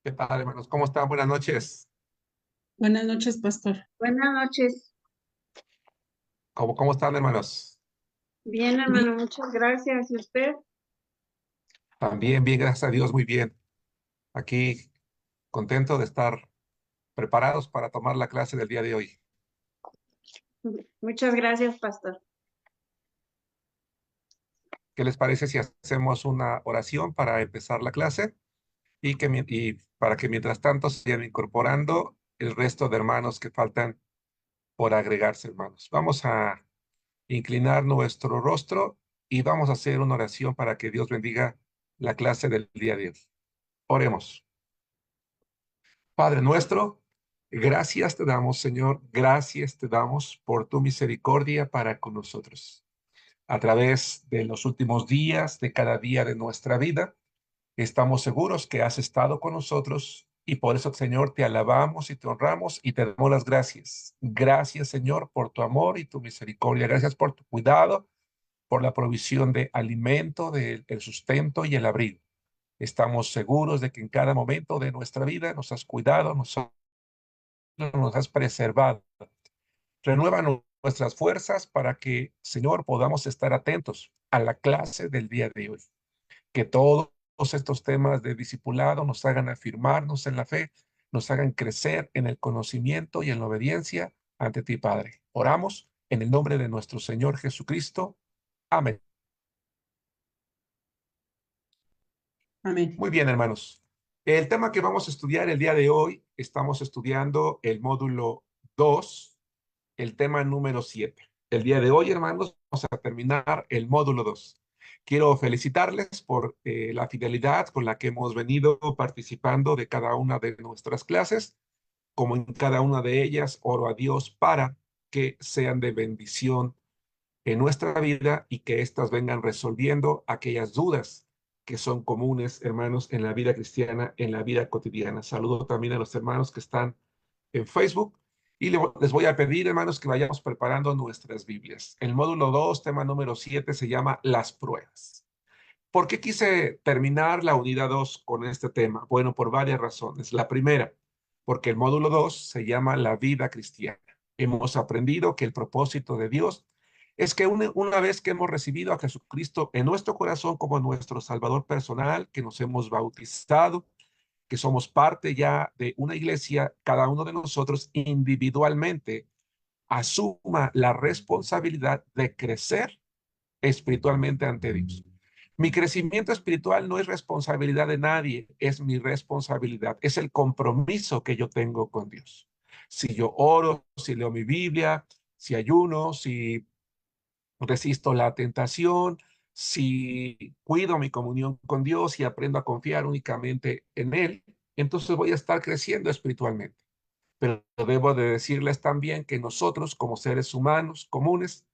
¿Qué tal, hermanos? ¿Cómo están? Buenas noches. Buenas noches, pastor. Buenas noches. ¿Cómo están, hermanos? Bien, Bien. hermano, muchas gracias. ¿Y usted? También bien, gracias a Dios, muy bien. Aquí contento de estar preparados para tomar la clase del día de hoy. Muchas gracias, pastor. ¿Qué les parece si hacemos una oración para empezar la clase y para que mientras tanto se vayan incorporando el resto de hermanos que faltan por agregarse, hermanos? Vamos a inclinar nuestro rostro y vamos a hacer una oración para que Dios bendiga la clase del día de hoy. Oremos. Padre nuestro, gracias te damos, Señor, gracias te damos por tu misericordia para con nosotros. A través de los últimos días, de cada día de nuestra vida, estamos seguros que has estado con nosotros y por eso, Señor, te alabamos y te honramos y te damos las gracias. Gracias, Señor, por tu amor y tu misericordia. Gracias por tu cuidado, por la provisión de alimento, del el sustento y el abrigo. Estamos seguros de que en cada momento de nuestra vida nos has cuidado, nos has preservado. Renueva nuestras fuerzas para que, Señor, podamos estar atentos a la clase del día de hoy. Que todos estos temas de discipulado nos hagan afirmarnos en la fe, nos hagan crecer en el conocimiento y en la obediencia ante ti, Padre. Oramos en el nombre de nuestro Señor Jesucristo. Amén. Amén. Muy bien, hermanos. El tema que vamos a estudiar el día de hoy, estamos estudiando el módulo 2, el tema número 7. El día de hoy, hermanos, vamos a terminar el módulo 2. Quiero felicitarles por la fidelidad con la que hemos venido participando de cada una de nuestras clases. Como en cada una de ellas, oro a Dios para que sean de bendición en nuestra vida y que éstas vengan resolviendo aquellas dudas que son comunes, hermanos, en la vida cristiana, en la vida cotidiana. Saludo también a los hermanos que están en Facebook y les voy a pedir, hermanos, que vayamos preparando nuestras Biblias. El módulo 2, tema número 7, se llama Las pruebas. ¿Por qué quise terminar la unidad 2 con este tema? Bueno, por varias razones. La primera, porque el módulo 2 se llama La vida cristiana. Hemos aprendido que el propósito de Dios es que una vez que hemos recibido a Jesucristo en nuestro corazón como nuestro Salvador personal, que nos hemos bautizado, que somos parte ya de una iglesia, cada uno de nosotros individualmente asuma la responsabilidad de crecer espiritualmente ante Dios. Mi crecimiento espiritual no es responsabilidad de nadie, es mi responsabilidad, es el compromiso que yo tengo con Dios. Si yo oro, si leo mi Biblia, si ayuno, si resisto la tentación, si cuido mi comunión con Dios y aprendo a confiar únicamente en Él, entonces voy a estar creciendo espiritualmente. Pero debo de decirles también que nosotros, como seres humanos comunes,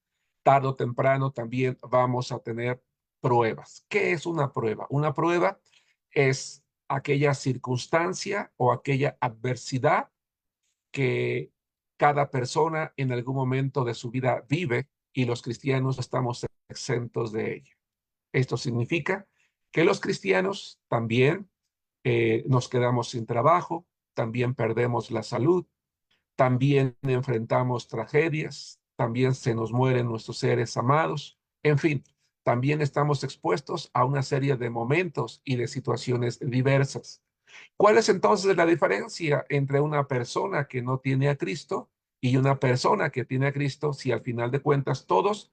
tarde o temprano también vamos a tener pruebas. ¿Qué es una prueba? Una prueba es aquella circunstancia o aquella adversidad que cada persona en algún momento de su vida vive y los cristianos estamos exentos de ella. Esto significa que los cristianos también nos quedamos sin trabajo, también perdemos la salud, también enfrentamos tragedias, también se nos mueren nuestros seres amados, en fin, también estamos expuestos a una serie de momentos y de situaciones diversas. ¿Cuál es entonces la diferencia entre una persona que no tiene a Cristo y una persona que tiene a Cristo si al final de cuentas todos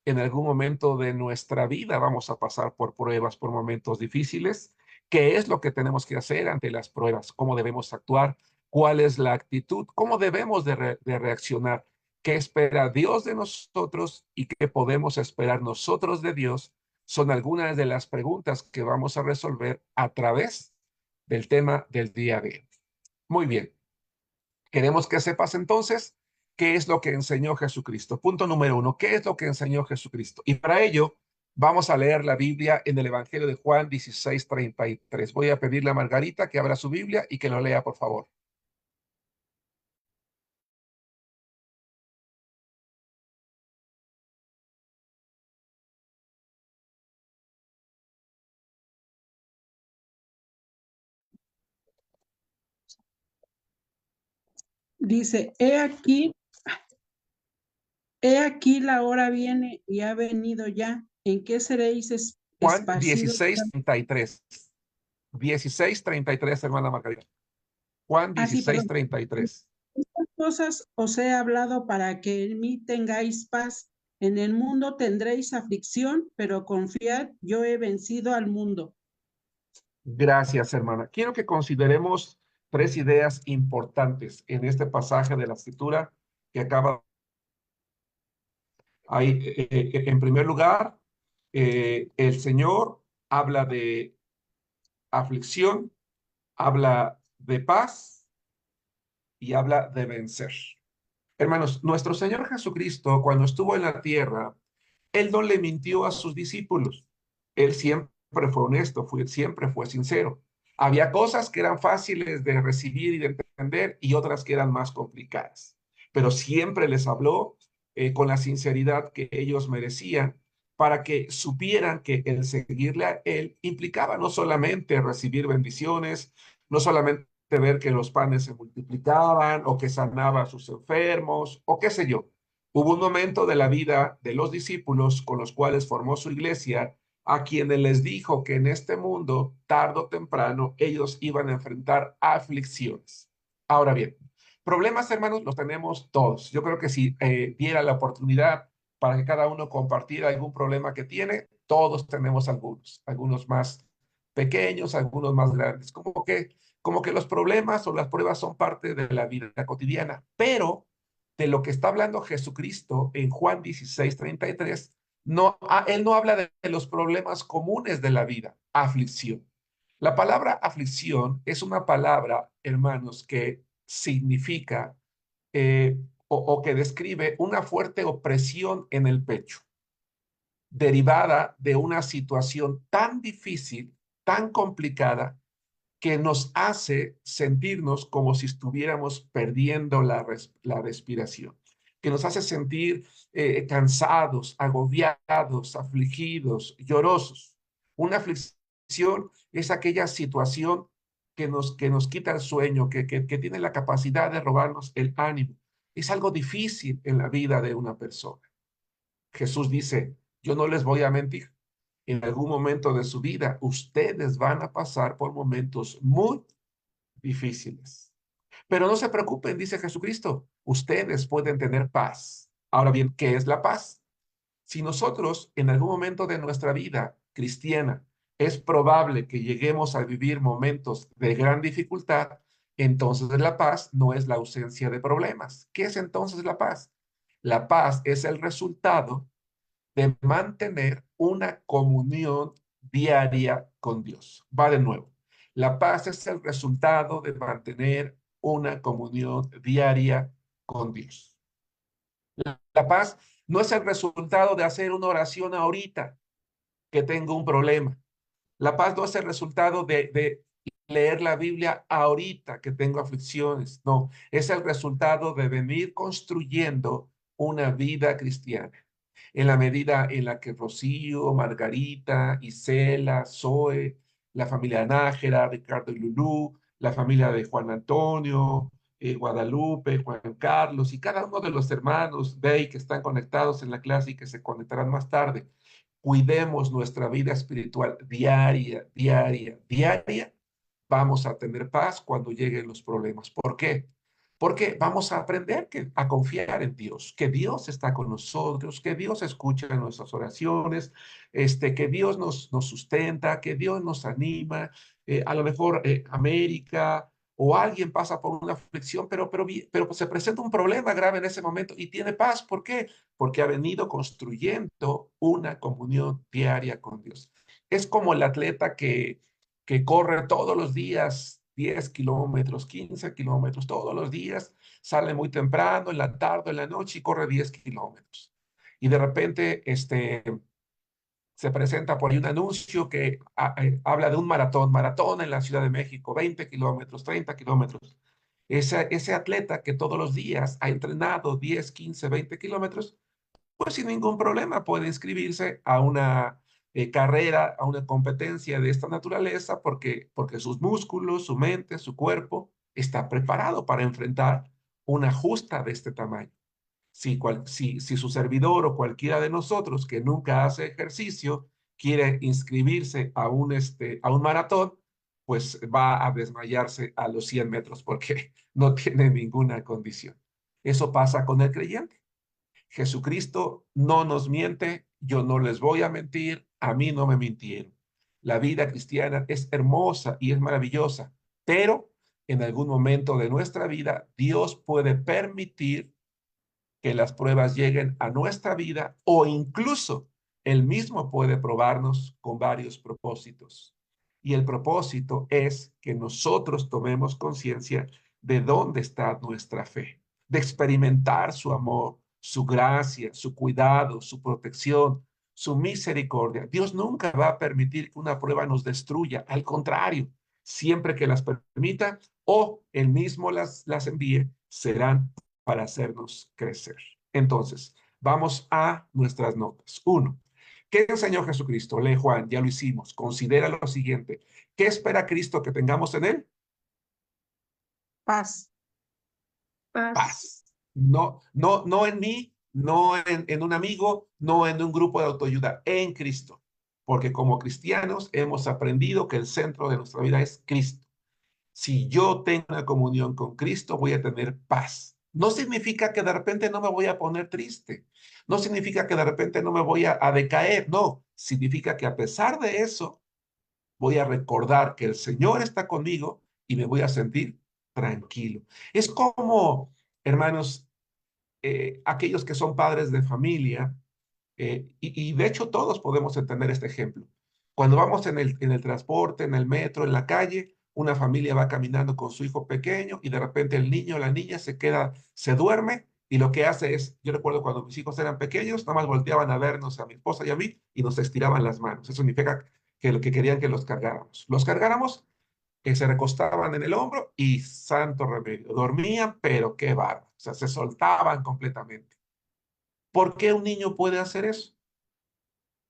en algún momento de nuestra vida vamos a pasar por pruebas, por momentos difíciles? ¿Qué es lo que tenemos que hacer ante las pruebas? ¿Cómo debemos actuar? ¿Cuál es la actitud? ¿Cómo debemos de reaccionar? ¿Qué espera Dios de nosotros y qué podemos esperar nosotros de Dios? Son algunas de las preguntas que vamos a resolver a través del tema del día de hoy. Muy bien, queremos que sepas entonces qué es lo que enseñó Jesucristo. Punto número uno, ¿qué es lo que enseñó Jesucristo? Y para ello vamos a leer la Biblia en el Evangelio de Juan 16:33. Voy a pedirle a Margarita que abra su Biblia y que lo lea, por favor. Dice, he aquí la hora viene y ha venido ya. ¿En qué seréis Juan esparcidos? 16:33. 16:33, hermana Margarita. Juan Ah, sí, perdón. 16:33. Estas cosas os he hablado para que en mí tengáis paz. En el mundo tendréis aflicción, pero confiad, yo he vencido al mundo. Gracias, hermana. Quiero que consideremos tres ideas importantes en este pasaje de la escritura que acaba. En primer lugar, el Señor habla de aflicción, habla de paz y habla de vencer. Hermanos, nuestro Señor Jesucristo, cuando estuvo en la tierra, Él no le mintió a sus discípulos. Él siempre fue honesto, siempre fue sincero. Había cosas que eran fáciles de recibir y de entender y otras que eran más complicadas. Pero siempre les habló con la sinceridad que ellos merecían para que supieran que el seguirle a Él implicaba no solamente recibir bendiciones, no solamente ver que los panes se multiplicaban o que sanaba a sus enfermos o qué sé yo. Hubo un momento de la vida de los discípulos con los cuales formó su iglesia, a quienes les dijo que en este mundo, tarde o temprano, ellos iban a enfrentar aflicciones. Ahora bien, problemas, hermanos, los tenemos todos. Yo creo que si diera la oportunidad para que cada uno compartiera algún problema que tiene, todos tenemos algunos más pequeños, algunos más grandes. Como que los problemas o las pruebas son parte de la vida cotidiana, pero de lo que está hablando Jesucristo en Juan 16:33, no, él no habla de los problemas comunes de la vida, aflicción. La palabra aflicción es una palabra, hermanos, que significa o que describe una fuerte opresión en el pecho, derivada de una situación tan difícil, tan complicada, que nos hace sentirnos como si estuviéramos perdiendo la respiración, que nos hace sentir cansados, agobiados, afligidos, llorosos. Una aflicción es aquella situación que nos quita el sueño, que tiene la capacidad de robarnos el ánimo. Es algo difícil en la vida de una persona. Jesús dice, yo no les voy a mentir. En algún momento de su vida, ustedes van a pasar por momentos muy difíciles. Pero no se preocupen, dice Jesucristo, ustedes pueden tener paz. Ahora bien, ¿qué es la paz? Si nosotros en algún momento de nuestra vida cristiana es probable que lleguemos a vivir momentos de gran dificultad, entonces la paz no es la ausencia de problemas. ¿Qué es entonces la paz? La paz es el resultado de mantener una comunión diaria con Dios. Va de nuevo. La paz es el resultado de mantener una comunión diaria con Dios. La paz no es el resultado de hacer una oración ahorita que tengo un problema. La paz no es el resultado de leer la Biblia ahorita que tengo aflicciones. No, es el resultado de venir construyendo una vida cristiana. En la medida en la que Rocío, Margarita, Isela, Zoe, la familia Nájera, Ricardo y Lulú, la familia de Juan Antonio, Guadalupe, Juan Carlos y cada uno de los hermanos Bey que están conectados en la clase y que se conectarán más tarde, cuidemos nuestra vida espiritual diaria, diaria, diaria, vamos a tener paz cuando lleguen los problemas. ¿Por qué? Porque vamos a aprender a confiar en Dios, que Dios está con nosotros, que Dios escucha nuestras oraciones, que Dios nos sustenta, que Dios nos anima. A lo mejor América o alguien pasa por una aflicción, pero se presenta un problema grave en ese momento y tiene paz. ¿Por qué? Porque ha venido construyendo una comunión diaria con Dios. Es como el atleta que corre todos los días 10 kilómetros, 15 kilómetros, todos los días, sale muy temprano, en la tarde, en la noche y corre 10 kilómetros. Y de repente se presenta por ahí un anuncio que habla de un maratón en la Ciudad de México, 20 kilómetros, 30 kilómetros. Ese atleta que todos los días ha entrenado 10, 15, 20 kilómetros, pues sin ningún problema puede inscribirse a una carrera, a una competencia de esta naturaleza, porque sus músculos, su mente, su cuerpo está preparado para enfrentar una justa de este tamaño. Si su servidor o cualquiera de nosotros que nunca hace ejercicio quiere inscribirse a un maratón, pues va a desmayarse a los 100 metros porque no tiene ninguna condición. Eso pasa con el creyente. Jesucristo no nos miente, yo no les voy a mentir, a mí no me mintieron. La vida cristiana es hermosa y es maravillosa, pero en algún momento de nuestra vida Dios puede permitir que las pruebas lleguen a nuestra vida o incluso Él mismo puede probarnos con varios propósitos. Y el propósito es que nosotros tomemos conciencia de dónde está nuestra fe, de experimentar su amor, su gracia, su cuidado, su protección, su misericordia. Dios nunca va a permitir que una prueba nos destruya. Al contrario, siempre que las permita o Él mismo las envíe, serán para hacernos crecer. Entonces, vamos a nuestras notas. 1. ¿Qué enseñó Jesucristo? Lee Juan, ya lo hicimos. Considera lo siguiente. ¿Qué espera Cristo que tengamos en Él? Paz. Paz. Paz. No en mí, no en un amigo, no en un grupo de autoayuda, en Cristo. Porque como cristianos hemos aprendido que el centro de nuestra vida es Cristo. Si yo tengo una comunión con Cristo, voy a tener paz. No significa que de repente no me voy a poner triste. No significa que de repente no me voy a decaer. No, significa que a pesar de eso, voy a recordar que el Señor está conmigo y me voy a sentir tranquilo. Es como, hermanos, aquellos que son padres de familia, y de hecho todos podemos entender este ejemplo. Cuando vamos en el transporte, en el metro, en la calle, una familia va caminando con su hijo pequeño y de repente el niño o la niña se duerme y lo que hace es, yo recuerdo cuando mis hijos eran pequeños, nada más volteaban a vernos a mi esposa y a mí y nos estiraban las manos. Eso significa que lo que querían que los cargáramos. Los cargáramos, que se recostaban en el hombro y santo remedio, dormían, pero qué bárbaro, o sea, se soltaban completamente. ¿Por qué un niño puede hacer eso?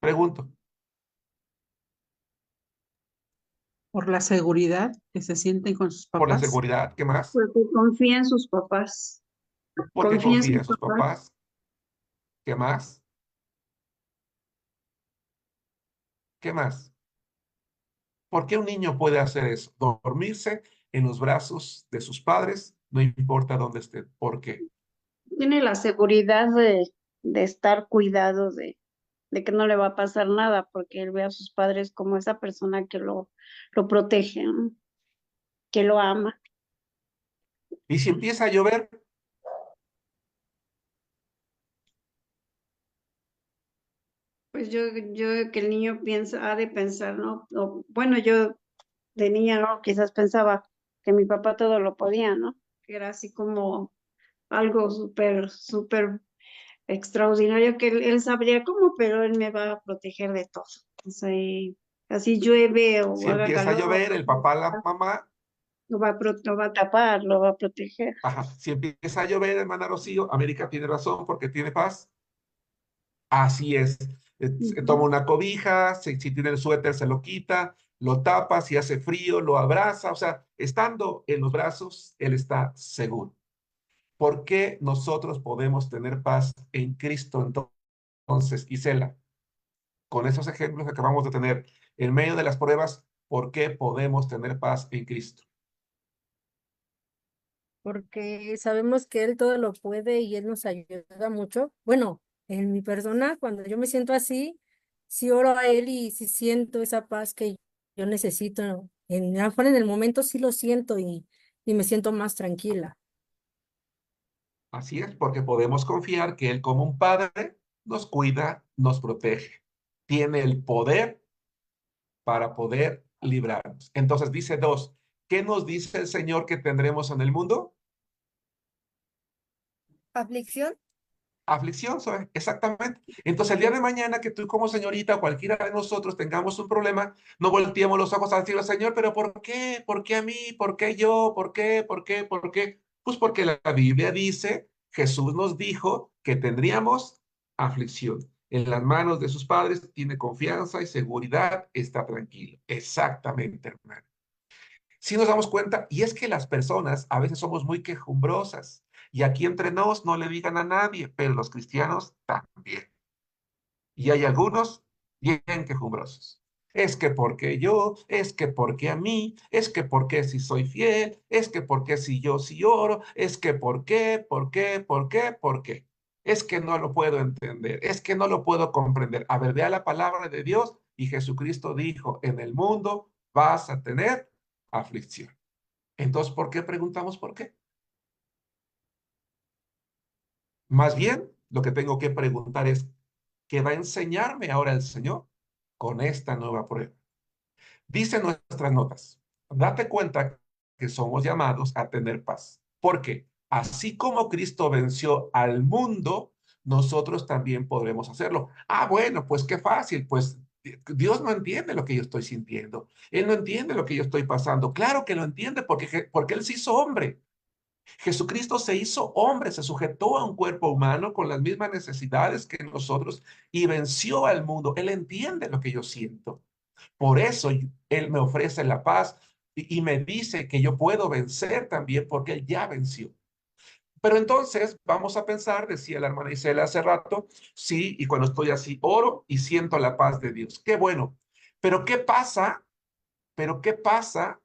Pregunto. Por la seguridad que se sienten con sus Por la papás. seguridad, ¿qué más? Porque confía en sus papás. Porque Confía en confía sus en sus papás. papás, ¿qué más? ¿Qué más? ¿Por qué un niño puede hacer eso? Dormirse en los brazos de sus padres, no importa dónde esté. ¿Por qué? Tiene la seguridad de estar cuidado de que no le va a pasar nada, porque él ve a sus padres como esa persona que lo protege, ¿no? Que lo ama. Y si empieza a llover, Pues yo que el niño ha de pensar, ¿no? Bueno, yo de niña, ¿no? Quizás pensaba que mi papá todo lo podía, ¿no? Que era así como algo súper, súper extraordinario, que él sabría cómo, pero él me va a proteger de todo. O sea, y así llueve o si haga empieza a calor, llover, el papá, la mamá, lo va a tapar, lo va a proteger. ajá, si empieza a llover, hermana Rocío, América tiene razón porque tiene paz. Así es. Se toma Ujú. una cobija, si tiene el suéter se lo quita, lo tapa, si hace frío, lo abraza. O sea, estando en los brazos, él está seguro. ¿Por qué nosotros podemos tener paz en Cristo entonces, Isela? Con esos ejemplos que acabamos de tener, en medio de las pruebas, ¿por qué podemos tener paz en Cristo? Porque sabemos que Él todo lo puede y Él nos ayuda mucho. Bueno, en mi persona, cuando yo me siento así, sí oro a Él y sí siento esa paz que yo necesito. A lo mejor en el momento sí lo siento y me siento más tranquila. Así es, porque podemos confiar que Él como un padre nos cuida, nos protege. Tiene el poder para poder librarnos. Entonces dice 2, ¿qué nos dice el Señor que tendremos en el mundo? ¿Aflicción? Aflicción, ¿sabes? Exactamente. Entonces el día de mañana que tú como señorita o cualquiera de nosotros tengamos un problema, no volteemos los ojos al cielo, Señor, pero ¿por qué? ¿Por qué a mí? ¿Por qué yo? ¿Por qué? ¿Por qué? ¿Por qué? Pues porque la Biblia dice, Jesús nos dijo que tendríamos aflicción. En las manos de sus padres tiene confianza y seguridad, está tranquilo. Exactamente, hermano. Si nos damos cuenta, y es que las personas a veces somos muy quejumbrosas. Y aquí entre nos no le digan a nadie, pero los cristianos también. Y hay algunos bien quejumbrosos. Es que porque yo, es que porque a mí, es que porque si soy fiel, es que porque si yo sí oro, es que por qué, por qué, por qué, por qué. Es que no lo puedo entender, es que no lo puedo comprender. A ver, vea la palabra de Dios y Jesucristo dijo, en el mundo vas a tener aflicción. Entonces, ¿por qué preguntamos por qué? Más bien, lo que tengo que preguntar es, ¿qué va a enseñarme ahora el Señor con esta nueva prueba? Dice nuestras notas, date cuenta que somos llamados a tener paz. Porque así como Cristo venció al mundo, nosotros también podremos hacerlo. Ah, bueno, pues qué fácil, pues Dios no entiende lo que yo estoy sintiendo. Él no entiende lo que yo estoy pasando. Claro que lo entiende porque Él se hizo hombre. Jesucristo se hizo hombre, se sujetó a un cuerpo humano con las mismas necesidades que nosotros y venció al mundo. Él entiende lo que yo siento. Por eso Él me ofrece la paz y me dice que yo puedo vencer también porque Él ya venció. Pero entonces vamos a pensar, decía la hermana Isela hace rato, sí, y cuando estoy así, oro y siento la paz de Dios. Qué bueno. Pero ¿qué pasa? Pero ¿qué pasa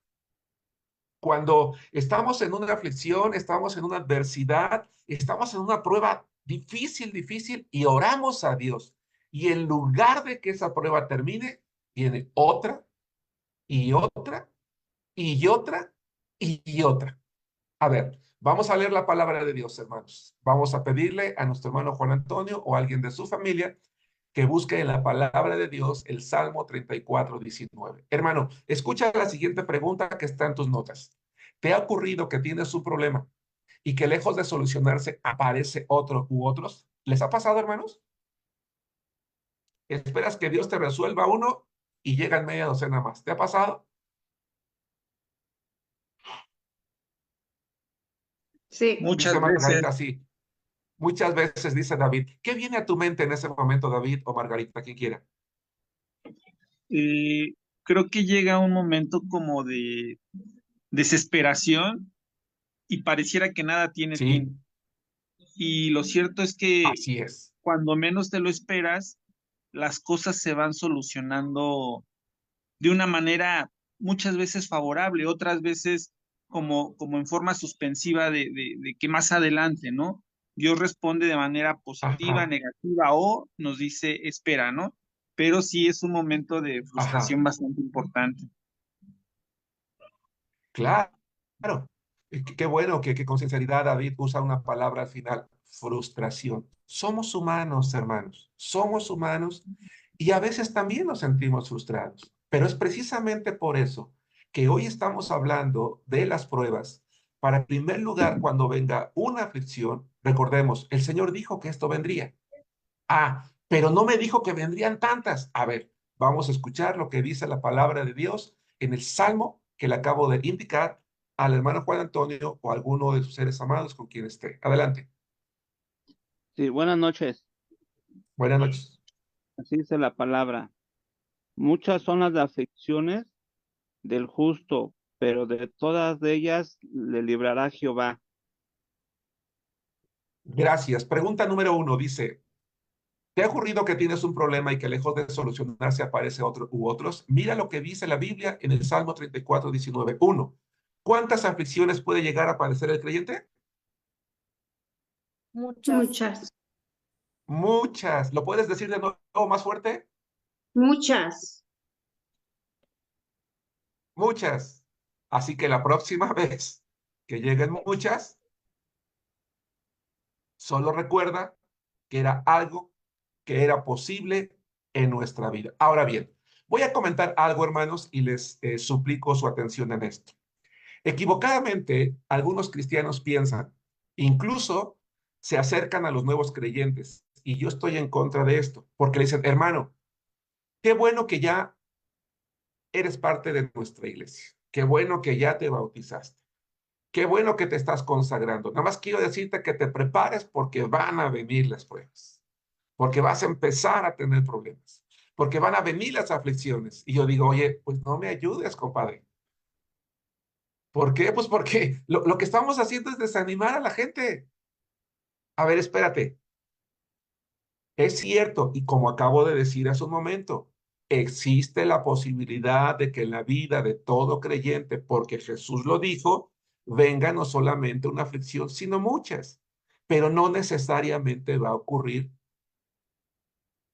cuando estamos en una aflicción, estamos en una adversidad, estamos en una prueba difícil, difícil, y oramos a Dios? Y en lugar de que esa prueba termine, viene otra y otra y otra y otra. A ver, vamos a leer la palabra de Dios, hermanos. Vamos a pedirle a nuestro hermano Juan Antonio o a alguien de su familia que busque en la palabra de Dios el Salmo 34:19. Hermano, escucha la siguiente pregunta que está en tus notas. ¿Te ha ocurrido que tienes un problema y que lejos de solucionarse aparece otro u otros? ¿Les ha pasado, hermanos? Esperas que Dios te resuelva uno y llegan media docena más. ¿Te ha pasado? Sí, Dice Muchas veces. Margarita, sí. Muchas veces dice David. ¿Qué viene a tu mente en ese momento, David o Margarita, quien quiera? eh, Creo que llega un momento como de desesperación y pareciera que nada tiene Sí, fin. Y lo cierto es que así es. cuando menos te lo esperas, las cosas se van solucionando de una manera muchas veces favorable, otras veces como en forma suspensiva de que más adelante, ¿no? Dios responde de manera positiva, Ajá, negativa o nos dice espera, ¿no? Pero sí es un momento de ajá. frustración bastante importante. Claro. Qué bueno que con sinceridad David usa una palabra al final, frustración. Somos humanos, hermanos. Somos humanos y a veces también nos sentimos frustrados. Pero es precisamente por eso que hoy estamos hablando de las pruebas. Para, en primer lugar, cuando venga una aflicción, recordemos, el Señor dijo que esto vendría. Ah, pero no me dijo que vendrían tantas. A ver, vamos a escuchar lo que dice la palabra de Dios en el Salmo que le acabo de indicar al hermano Juan Antonio o a alguno de sus seres amados con quien esté. Adelante. Sí, buenas noches. Buenas noches. Así dice la palabra. Muchas son las aflicciones del justo, pero de todas ellas le librará Jehová. Gracias. Pregunta número 1 dice, ¿te ha ocurrido que tienes un problema y que lejos de solucionarse aparece otro u otros? Mira lo que dice la Biblia en el Salmo 34:19. 1. ¿Cuántas aflicciones puede llegar a padecer el creyente? Muchas. muchas, Muchas. ¿Lo puedes decir de nuevo más fuerte? muchas. Muchas. Así que la próxima vez que lleguen muchas, solo recuerda que era algo que era posible en nuestra vida. Ahora bien, voy a comentar algo, hermanos, y les suplico su atención en esto. Equivocadamente, algunos cristianos piensan, incluso se acercan a los nuevos creyentes, y yo estoy en contra de esto, porque le dicen, hermano, qué bueno que ya eres parte de nuestra iglesia, qué bueno que ya te bautizaste. Qué bueno que te estás consagrando. Nada más quiero decirte que te prepares porque van a venir las pruebas, porque vas a empezar a tener problemas, porque van a venir las aflicciones. Y yo digo, oye, pues no me ayudes, compadre. ¿Por qué? Pues porque lo que estamos haciendo es desanimar a la gente. A ver, espérate. Es cierto, y como acabo de decir hace un momento, existe la posibilidad de que en la vida de todo creyente, porque Jesús lo dijo, venga no solamente una aflicción, sino muchas, pero no necesariamente va a ocurrir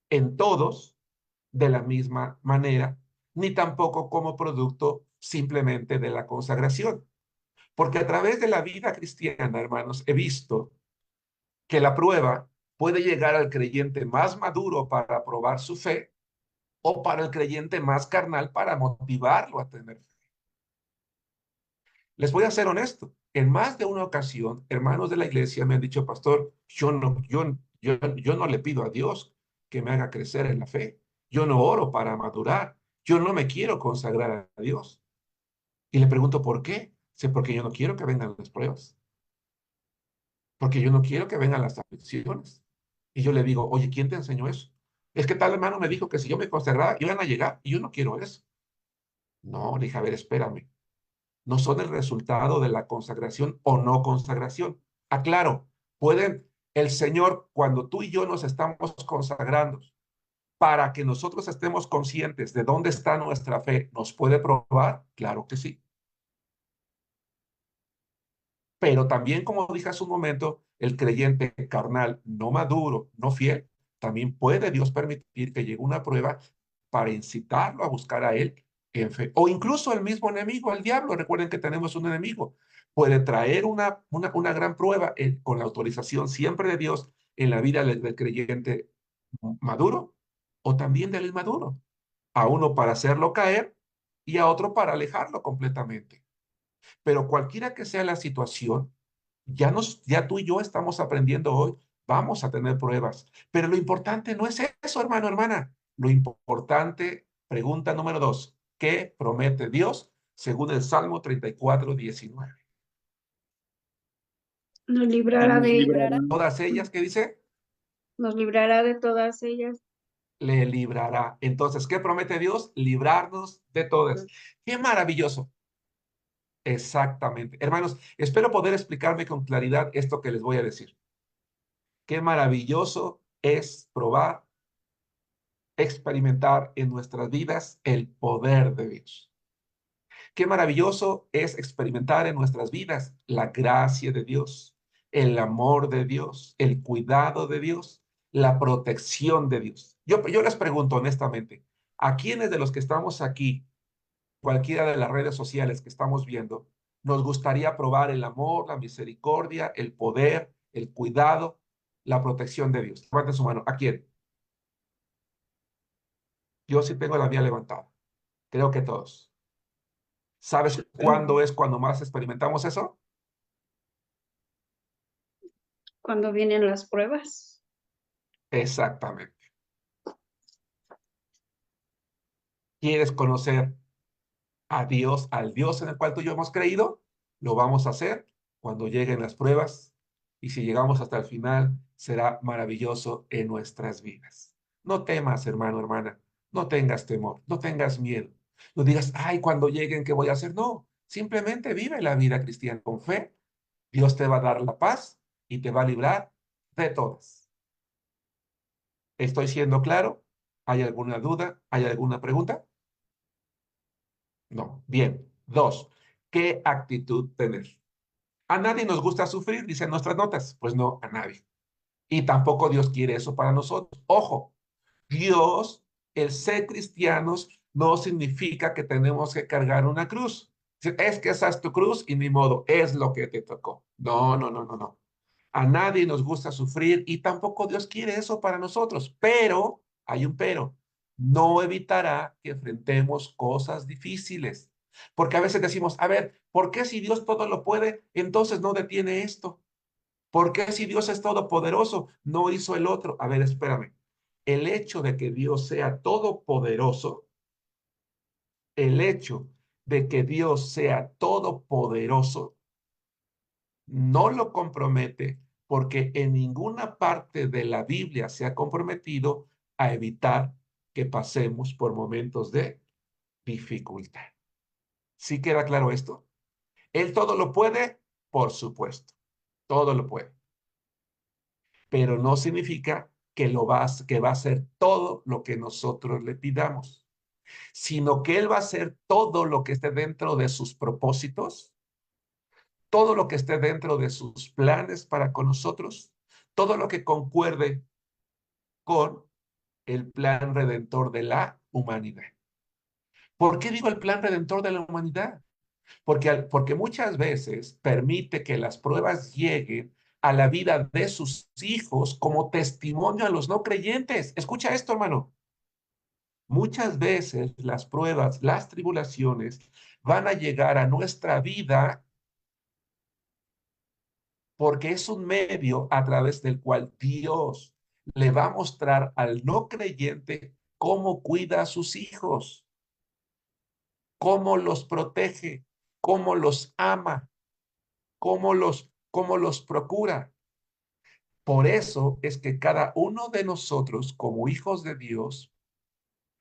en todos de la misma manera, ni tampoco como producto simplemente de la consagración. Porque a través de la vida cristiana, hermanos, he visto que la prueba puede llegar al creyente más maduro para probar su fe o para el creyente más carnal para motivarlo a tener fe. Les voy a ser honesto. En más de una ocasión, hermanos de la iglesia me han dicho, pastor, yo no le pido a Dios que me haga crecer en la fe. Yo no oro para madurar. Yo no me quiero consagrar a Dios. Y le pregunto, ¿por qué? Sé, porque yo no quiero que vengan las pruebas. Porque yo no quiero que vengan las aflicciones. Y yo le digo, oye, ¿quién te enseñó eso? Es que tal hermano me dijo que si yo me consagraba, iban a llegar y yo no quiero eso. No, le dije, a ver, espérame. No son el resultado de la consagración o no consagración. Aclaro, pueden, el Señor, cuando tú y yo nos estamos consagrando, para que nosotros estemos conscientes de dónde está nuestra fe, ¿nos puede probar? Claro que sí. Pero también, como dije hace un momento, el creyente carnal, no maduro, no fiel, también puede Dios permitir que llegue una prueba para incitarlo a buscar a Él en fe. O incluso el mismo enemigo, el diablo, recuerden que tenemos un enemigo, puede traer una gran prueba con la autorización siempre de Dios en la vida del creyente maduro o también del inmaduro. A uno para hacerlo caer y a otro para alejarlo completamente. Pero cualquiera que sea la situación, ya tú y yo estamos aprendiendo hoy, vamos a tener pruebas. Pero lo importante no es eso, hermano, hermana. Lo importante, pregunta número 2, ¿qué promete Dios según el Salmo 34:19? Nos librará Nos de, librará. Todas ellas, ¿qué dice? nos librará de todas ellas. Le librará. Entonces, ¿qué promete Dios? Librarnos de todas. Qué maravilloso. Exactamente. Hermanos, espero poder explicarme con claridad esto que les voy a decir. Qué maravilloso es probar, experimentar en nuestras vidas el poder de Dios. Qué maravilloso es experimentar en nuestras vidas la gracia de Dios, el amor de Dios, el cuidado de Dios, la protección de Dios. Yo les pregunto honestamente, ¿a quiénes de los que estamos aquí, cualquiera de las redes sociales que estamos viendo, nos gustaría probar el amor, la misericordia, el poder, el cuidado, la protección de Dios? Levanten su mano. ¿A quién? Yo sí tengo la mía levantada. Creo que todos. ¿Sabes cuándo es cuando más experimentamos eso? Cuando vienen las pruebas. Exactamente. ¿Quieres conocer a Dios, al Dios en el cual tú y yo hemos creído? Lo vamos a hacer cuando lleguen las pruebas. Y si llegamos hasta el final, será maravilloso en nuestras vidas. No temas, hermano, hermana. No tengas temor, no tengas miedo. No digas, ay, cuando lleguen, ¿qué voy a hacer? No, simplemente vive la vida cristiana con fe. Dios te va a dar la paz y te va a librar de todas. ¿Estoy siendo claro? ¿Hay alguna duda? ¿Hay alguna pregunta? No. Bien. 2, ¿qué actitud tener? A nadie nos gusta sufrir, dicen nuestras notas. Pues no, a nadie. Y tampoco Dios quiere eso para nosotros. Ojo, Dios, el ser cristianos, no significa que tenemos que cargar una cruz. Es que esa es tu cruz y ni modo, es lo que te tocó. No, no, no, no, no. A nadie nos gusta sufrir y tampoco Dios quiere eso para nosotros. Pero, hay un pero, no evitará que enfrentemos cosas difíciles. Porque a veces decimos, a ver, ¿por qué si Dios todo lo puede, entonces no detiene esto? ¿Por qué si Dios es todopoderoso, no hizo el otro? A ver, espérame. El hecho de que Dios sea todopoderoso, el hecho de que Dios sea todopoderoso, no lo compromete porque en ninguna parte de la Biblia se ha comprometido a evitar que pasemos por momentos de dificultad. ¿Sí queda claro esto? Él todo lo puede, por supuesto, todo lo puede. pero no significa que que va a hacer todo lo que nosotros le pidamos, sino que Él va a hacer todo lo que esté dentro de sus propósitos, todo lo que esté dentro de sus planes para con nosotros, todo lo que concuerde con el plan redentor de la humanidad. ¿Por qué digo el plan redentor de la humanidad? Porque muchas veces permite que las pruebas lleguen a la vida de sus hijos como testimonio a los no creyentes. Escucha esto, hermano. Muchas veces las pruebas, las tribulaciones van a llegar a nuestra vida porque es un medio a través del cual Dios le va a mostrar al no creyente cómo cuida a sus hijos, cómo los protege, cómo los ama, cómo los procura. Por eso es que cada uno de nosotros, como hijos de Dios,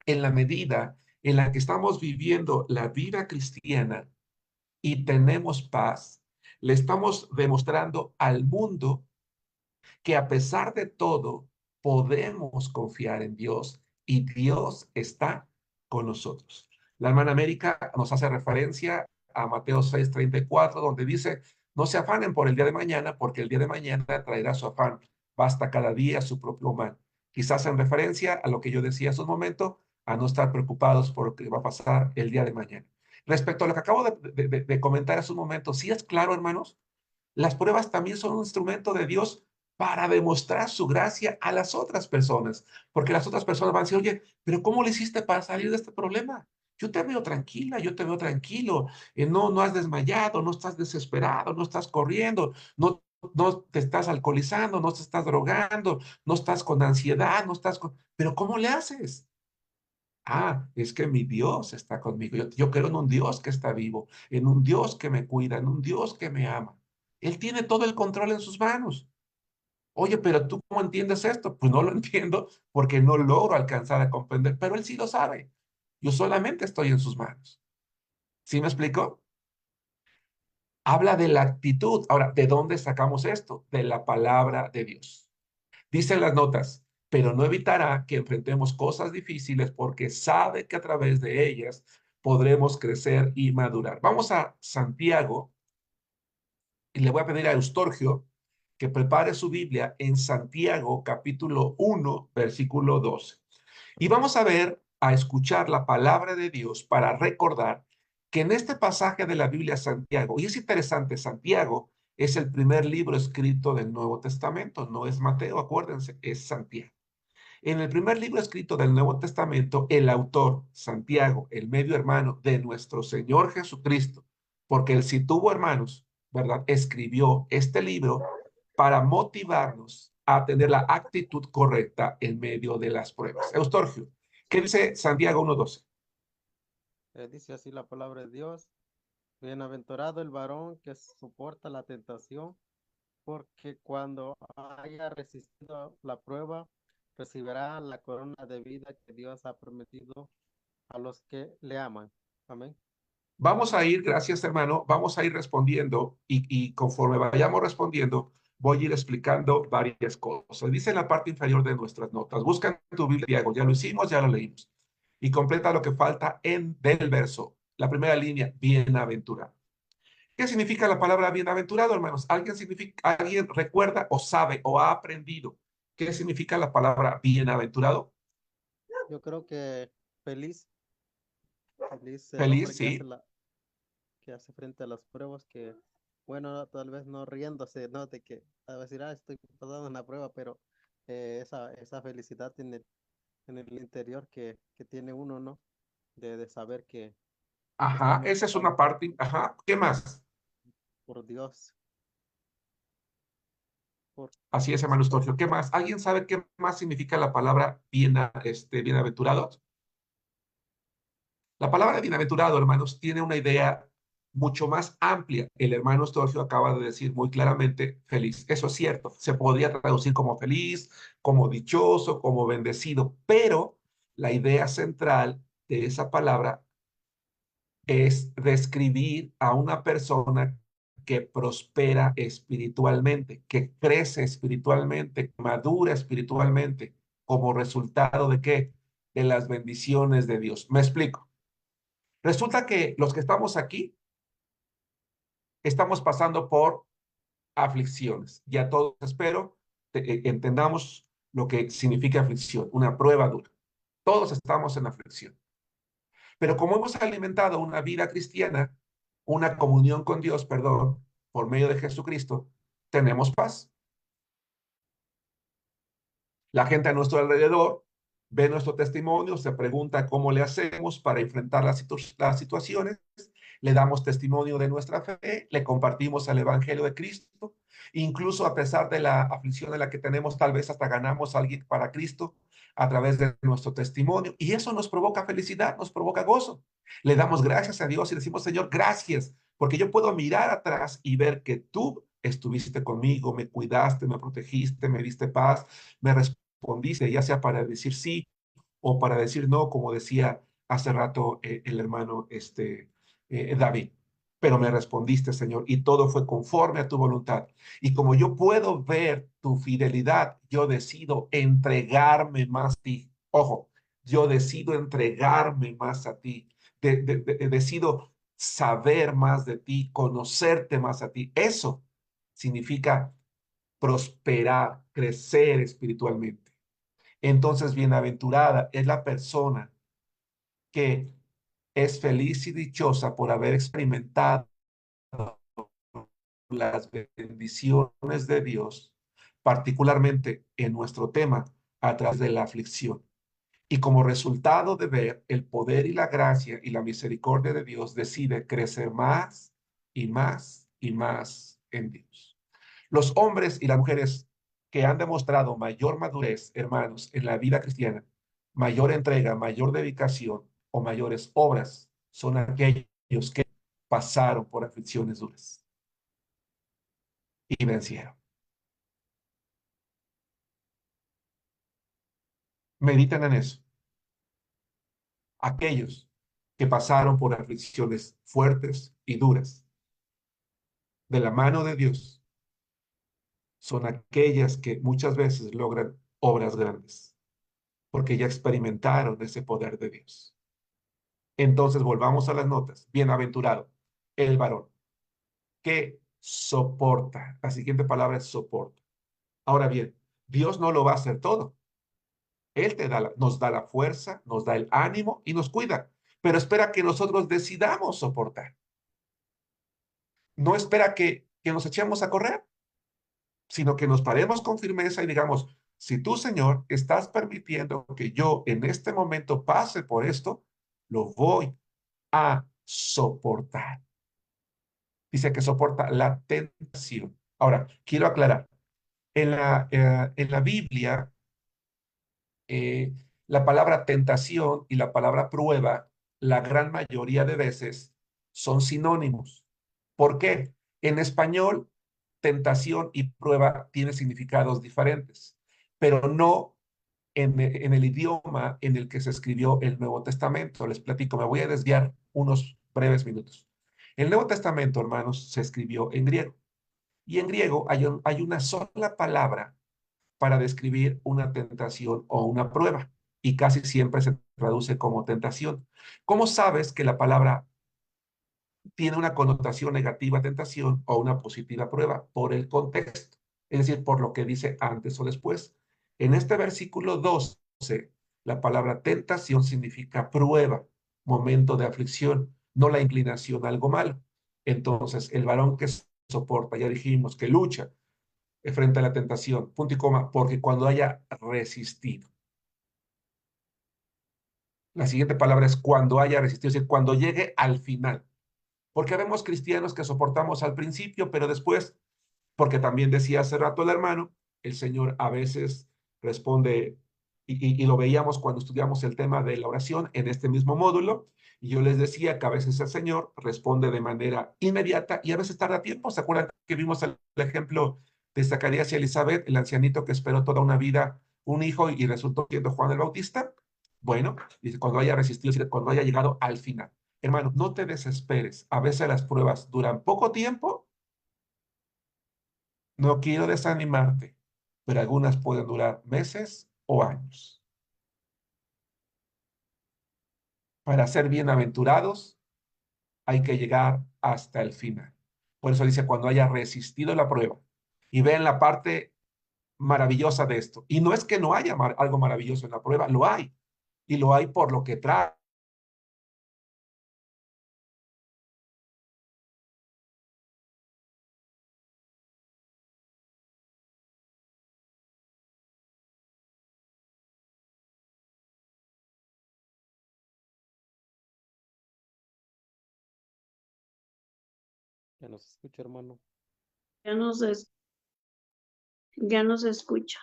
en la medida en la que estamos viviendo la vida cristiana y tenemos paz, le estamos demostrando al mundo que a pesar de todo, podemos confiar en Dios y Dios está con nosotros. La hermana América nos hace referencia a Mateo 6:34, donde dice, no se afanen por el día de mañana, porque el día de mañana traerá su afán. Basta cada día su propio mal. Quizás en referencia a lo que yo decía hace un momento, a no estar preocupados por lo que va a pasar el día de mañana. Respecto a lo que acabo de comentar hace un momento, ¿sí es claro, hermanos? Las pruebas también son un instrumento de Dios para demostrar su gracia a las otras personas, porque las otras personas van a decir, oye, pero ¿cómo le hiciste para salir de este problema? Yo te veo tranquila, yo te veo tranquilo, no has desmayado, no estás desesperado, no estás corriendo, no te estás alcoholizando, no te estás drogando, no estás con ansiedad, no estás con... Pero ¿cómo le haces? Ah, es que mi Dios está conmigo. Yo creo en un Dios que está vivo, en un Dios que me cuida, en un Dios que me ama. Él tiene todo el control en sus manos. Oye, pero ¿tú cómo entiendes esto? Pues no lo entiendo porque no logro alcanzar a comprender, pero Él sí lo sabe. Yo solamente estoy en sus manos. ¿Sí me explico? Habla de la actitud. Ahora, ¿de dónde sacamos esto? De la palabra de Dios. Dicen las notas, pero no evitará que enfrentemos cosas difíciles porque sabe que a través de ellas podremos crecer y madurar. Vamos a Santiago y le voy a pedir a Eustorgio que prepare su Biblia en Santiago capítulo 1, versículo 12. Y vamos a ver, a escuchar la palabra de Dios para recordar que en este pasaje de la Biblia Santiago, y es interesante, Santiago es el primer libro escrito del Nuevo Testamento, no es Mateo, acuérdense, es Santiago. En el primer libro escrito del Nuevo Testamento, el autor, Santiago, el medio hermano de nuestro Señor Jesucristo, porque él sí tuvo hermanos, ¿verdad? Escribió este libro para motivarnos a tener la actitud correcta en medio de las pruebas. Eustorgio, ¿qué dice Santiago 1:12? Dice así la palabra de Dios. Bienaventurado el varón que soporta la tentación, porque cuando haya resistido la prueba, recibirá la corona de vida que Dios ha prometido a los que le aman. Amén. Vamos a ir, gracias hermano, vamos a ir respondiendo y conforme vayamos respondiendo, voy a ir explicando varias cosas. Dice en la parte inferior de nuestras notas, busca en tu Biblia, Diego, ya lo hicimos, ya lo leímos. Y completa lo que falta del verso. La primera línea, bienaventurado. ¿Qué significa la palabra bienaventurado, hermanos? ¿Alguien recuerda o sabe o ha aprendido qué significa la palabra bienaventurado? Yo creo que feliz, feliz el Feliz, hombre que sí. que hace frente a las pruebas, que, bueno, tal vez no riéndose, ¿no? De que a decir, estoy pasando una prueba, pero esa felicidad en el interior que tiene uno, ¿no? De saber que Ajá, estamos esa es una salvos parte. Ajá, ¿qué más? por Dios, por, Así es, hermano Eustorgio. ¿Qué más? ¿Alguien sabe qué más significa la palabra bienaventurado? La palabra bienaventurado, hermanos, tiene una idea mucho más amplia. El hermano Eustorgio acaba de decir muy claramente feliz. Eso es cierto. Se podría traducir como feliz, como dichoso, como bendecido, pero la idea central de esa palabra es describir a una persona que prospera espiritualmente, que crece espiritualmente, que madura espiritualmente, como resultado de qué? De las bendiciones de Dios. Me explico. Resulta que los que estamos aquí estamos pasando por aflicciones. Ya todos espero entendamos lo que significa aflicción, una prueba dura. Todos estamos en aflicción. Pero como hemos alimentado una vida cristiana, una comunión con Dios, perdón, por medio de Jesucristo, tenemos paz. La gente a nuestro alrededor ve nuestro testimonio, se pregunta cómo le hacemos para enfrentar las situaciones, le damos testimonio de nuestra fe, le compartimos el Evangelio de Cristo, incluso a pesar de la aflicción en la que tenemos, tal vez hasta ganamos a alguien para Cristo a través de nuestro testimonio, y eso nos provoca felicidad, nos provoca gozo. Le damos gracias a Dios y decimos, Señor, gracias, porque yo puedo mirar atrás y ver que tú estuviste conmigo, me cuidaste, me protegiste, me diste paz, me respondiste, ya sea para decir sí o para decir no, como decía hace rato el hermano David. Pero me respondiste, Señor, y todo fue conforme a tu voluntad. Y como yo puedo ver tu fidelidad, yo decido entregarme más a ti. Ojo, yo decido entregarme más a ti. Decido saber más de ti, conocerte más a ti. Eso significa prosperar, crecer espiritualmente. Entonces, bienaventurada es la persona que es feliz y dichosa por haber experimentado las bendiciones de Dios, particularmente en nuestro tema, a través de la aflicción. Y como resultado de ver el poder y la gracia y la misericordia de Dios, decide crecer más y más y más en Dios. Los hombres y las mujeres que han demostrado mayor madurez, hermanos, en la vida cristiana, mayor entrega, mayor dedicación o mayores obras, son aquellos que pasaron por aflicciones duras y vencieron. Mediten en eso. Aquellos que pasaron por aflicciones fuertes y duras de la mano de Dios son aquellas que muchas veces logran obras grandes, porque ya experimentaron ese poder de Dios. Entonces volvamos a las notas. Bienaventurado el varón que soporta. La siguiente palabra es soporta. Ahora bien, Dios no lo va a hacer todo. Él nos da la fuerza, nos da el ánimo y nos cuida, pero espera que nosotros decidamos soportar. No espera que nos echemos a correr, sino que nos paremos con firmeza y digamos, si tú, Señor, estás permitiendo que yo en este momento pase por esto, lo voy a soportar. Dice que soporta la tentación. Ahora, quiero aclarar, en la Biblia, eh, la palabra tentación y la palabra prueba, la gran mayoría de veces son sinónimos. ¿Por qué? En español, tentación y prueba tienen significados diferentes, pero no en el idioma en el que se escribió el Nuevo Testamento. Les platico, me voy a desviar unos breves minutos. El Nuevo Testamento, hermanos, se escribió en griego. Y en griego hay una sola palabra para describir una tentación o una prueba. Y casi siempre se traduce como tentación. ¿Cómo sabes que la palabra tiene una connotación negativa, tentación, o una positiva prueba? Por el contexto, es decir, por lo que dice antes o después. En este versículo 12, la palabra tentación significa prueba, momento de aflicción, no la inclinación a algo malo. Entonces, el varón que soporta, ya dijimos, que lucha frente a la tentación, punto y coma, porque cuando haya resistido. La siguiente palabra es cuando haya resistido, es decir, cuando llegue al final. Porque vemos cristianos que soportamos al principio, pero después, porque también decía hace rato el hermano, el Señor a veces responde, y lo veíamos cuando estudiamos el tema de la oración en este mismo módulo, y yo les decía que a veces el Señor responde de manera inmediata y a veces tarda tiempo. ¿Se acuerdan que vimos el ejemplo de Zacarías y Elizabeth, el ancianito que esperó toda una vida un hijo y resultó siendo Juan el Bautista? Bueno, dice, cuando haya resistido, cuando haya llegado al final. Hermano, no te desesperes. A veces las pruebas duran poco tiempo No quiero desanimarte, pero algunas pueden durar meses o años. Para ser bienaventurados hay que llegar hasta el final. Por eso dice, cuando haya resistido la prueba. Y ven la parte maravillosa de esto. Y no es que no haya algo maravilloso en la prueba, lo hay. Y lo hay por lo que trae. Ya nos escucha, hermano. Ya no se, ya no se escucha.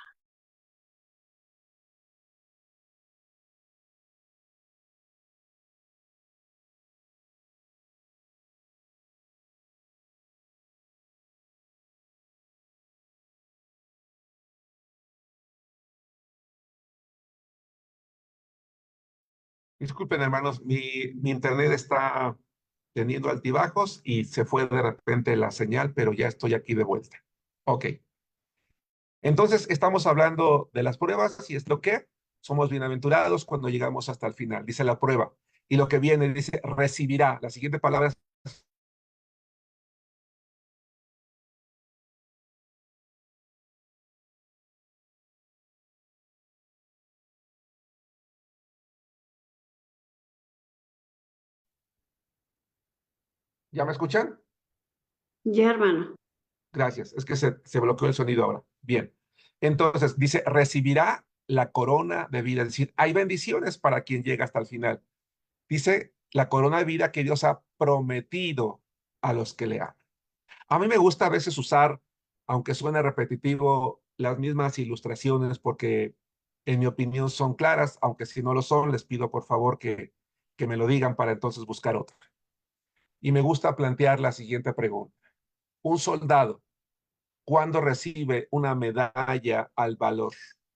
Disculpen, hermanos, mi internet está teniendo altibajos y se fue de repente la señal, pero ya estoy aquí de vuelta. Ok. Entonces, estamos hablando de las pruebas y es lo que somos bienaventurados cuando llegamos hasta el final, dice la prueba. Y lo que viene dice recibirá. La siguiente palabra es ¿ya me escuchan? Ya, hermano. Gracias. Es que se bloqueó el sonido ahora. Bien. Entonces, dice, recibirá la corona de vida. Es decir, hay bendiciones para quien llega hasta el final. Dice, la corona de vida que Dios ha prometido a los que le aman. A mí me gusta a veces usar, aunque suene repetitivo, las mismas ilustraciones porque, en mi opinión, son claras, aunque si no lo son, les pido por favor que me lo digan para entonces buscar otra. Y me gusta plantear la siguiente pregunta. Un soldado, ¿cuándo recibe una medalla al valor?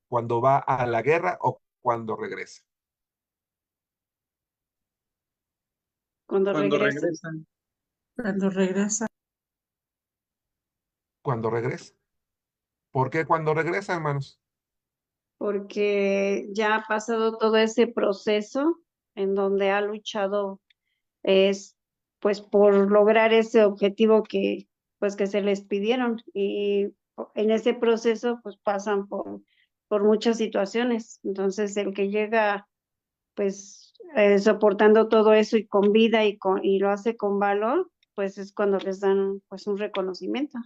¿Cuando va a la guerra o cuando regresa? Cuando Cuando regrese. regresan. Cuando regresa. Cuando regresa. ¿Por qué cuando regresa, hermanos? Porque ya ha pasado todo ese proceso en donde ha luchado es pues por lograr ese objetivo que pues que se les pidieron y en ese proceso pues pasan por muchas situaciones. Entonces el que llega pues soportando todo eso y con vida y lo hace con valor, pues es cuando les dan pues un reconocimiento.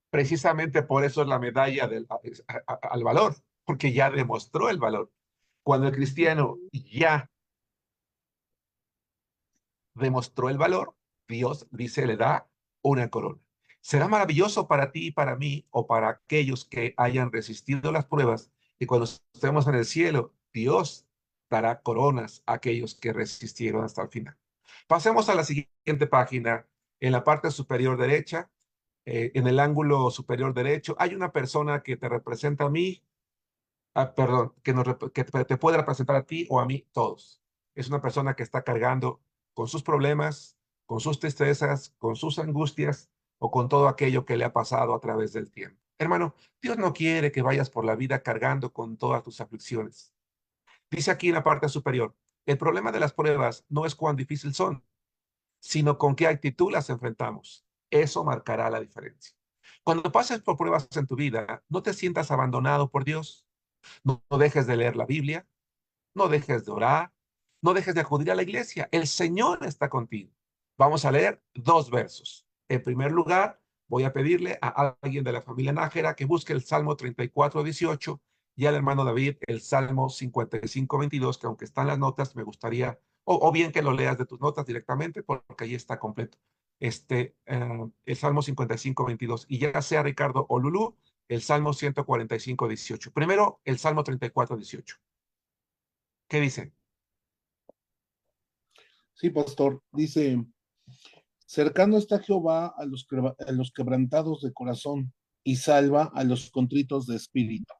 Precisamente por eso es la medalla al valor, porque ya demostró el valor. Cuando el cristiano ya demostró el valor, Dios dice, le da una corona. Será maravilloso para ti y para mí, o para aquellos que hayan resistido las pruebas, y cuando estemos en el cielo, Dios dará coronas a aquellos que resistieron hasta el final. Pasemos a la siguiente página. En la parte superior derecha, en el ángulo superior derecho, hay una persona que te representa a mí, perdón, que te puede representar a ti o a mí, todos. Es una persona que está cargando con sus problemas, con sus tristezas, con sus angustias o con todo aquello que le ha pasado a través del tiempo. Hermano, Dios no quiere que vayas por la vida cargando con todas tus aflicciones. Dice aquí en la parte superior, el problema de las pruebas no es cuán difíciles son, sino con qué actitud las enfrentamos. Eso marcará la diferencia. Cuando pases por pruebas en tu vida, no te sientas abandonado por Dios. No dejes de leer la Biblia, no dejes de orar, no dejes de acudir a la iglesia. El Señor está contigo. Vamos a leer dos versos. En primer lugar, voy a pedirle a alguien de la familia Nájera que busque el Salmo 34:18 y al hermano David el Salmo 55:22, que aunque están las notas, me gustaría, o bien que lo leas de tus notas directamente, porque ahí está completo. El Salmo 55:22. Y ya sea Ricardo o Lulú, el Salmo 145:18. Primero, el Salmo 34:18. ¿Qué dice? Sí, pastor. Dice, cercano está Jehová a los quebrantados de corazón y salva a los contritos de espíritu.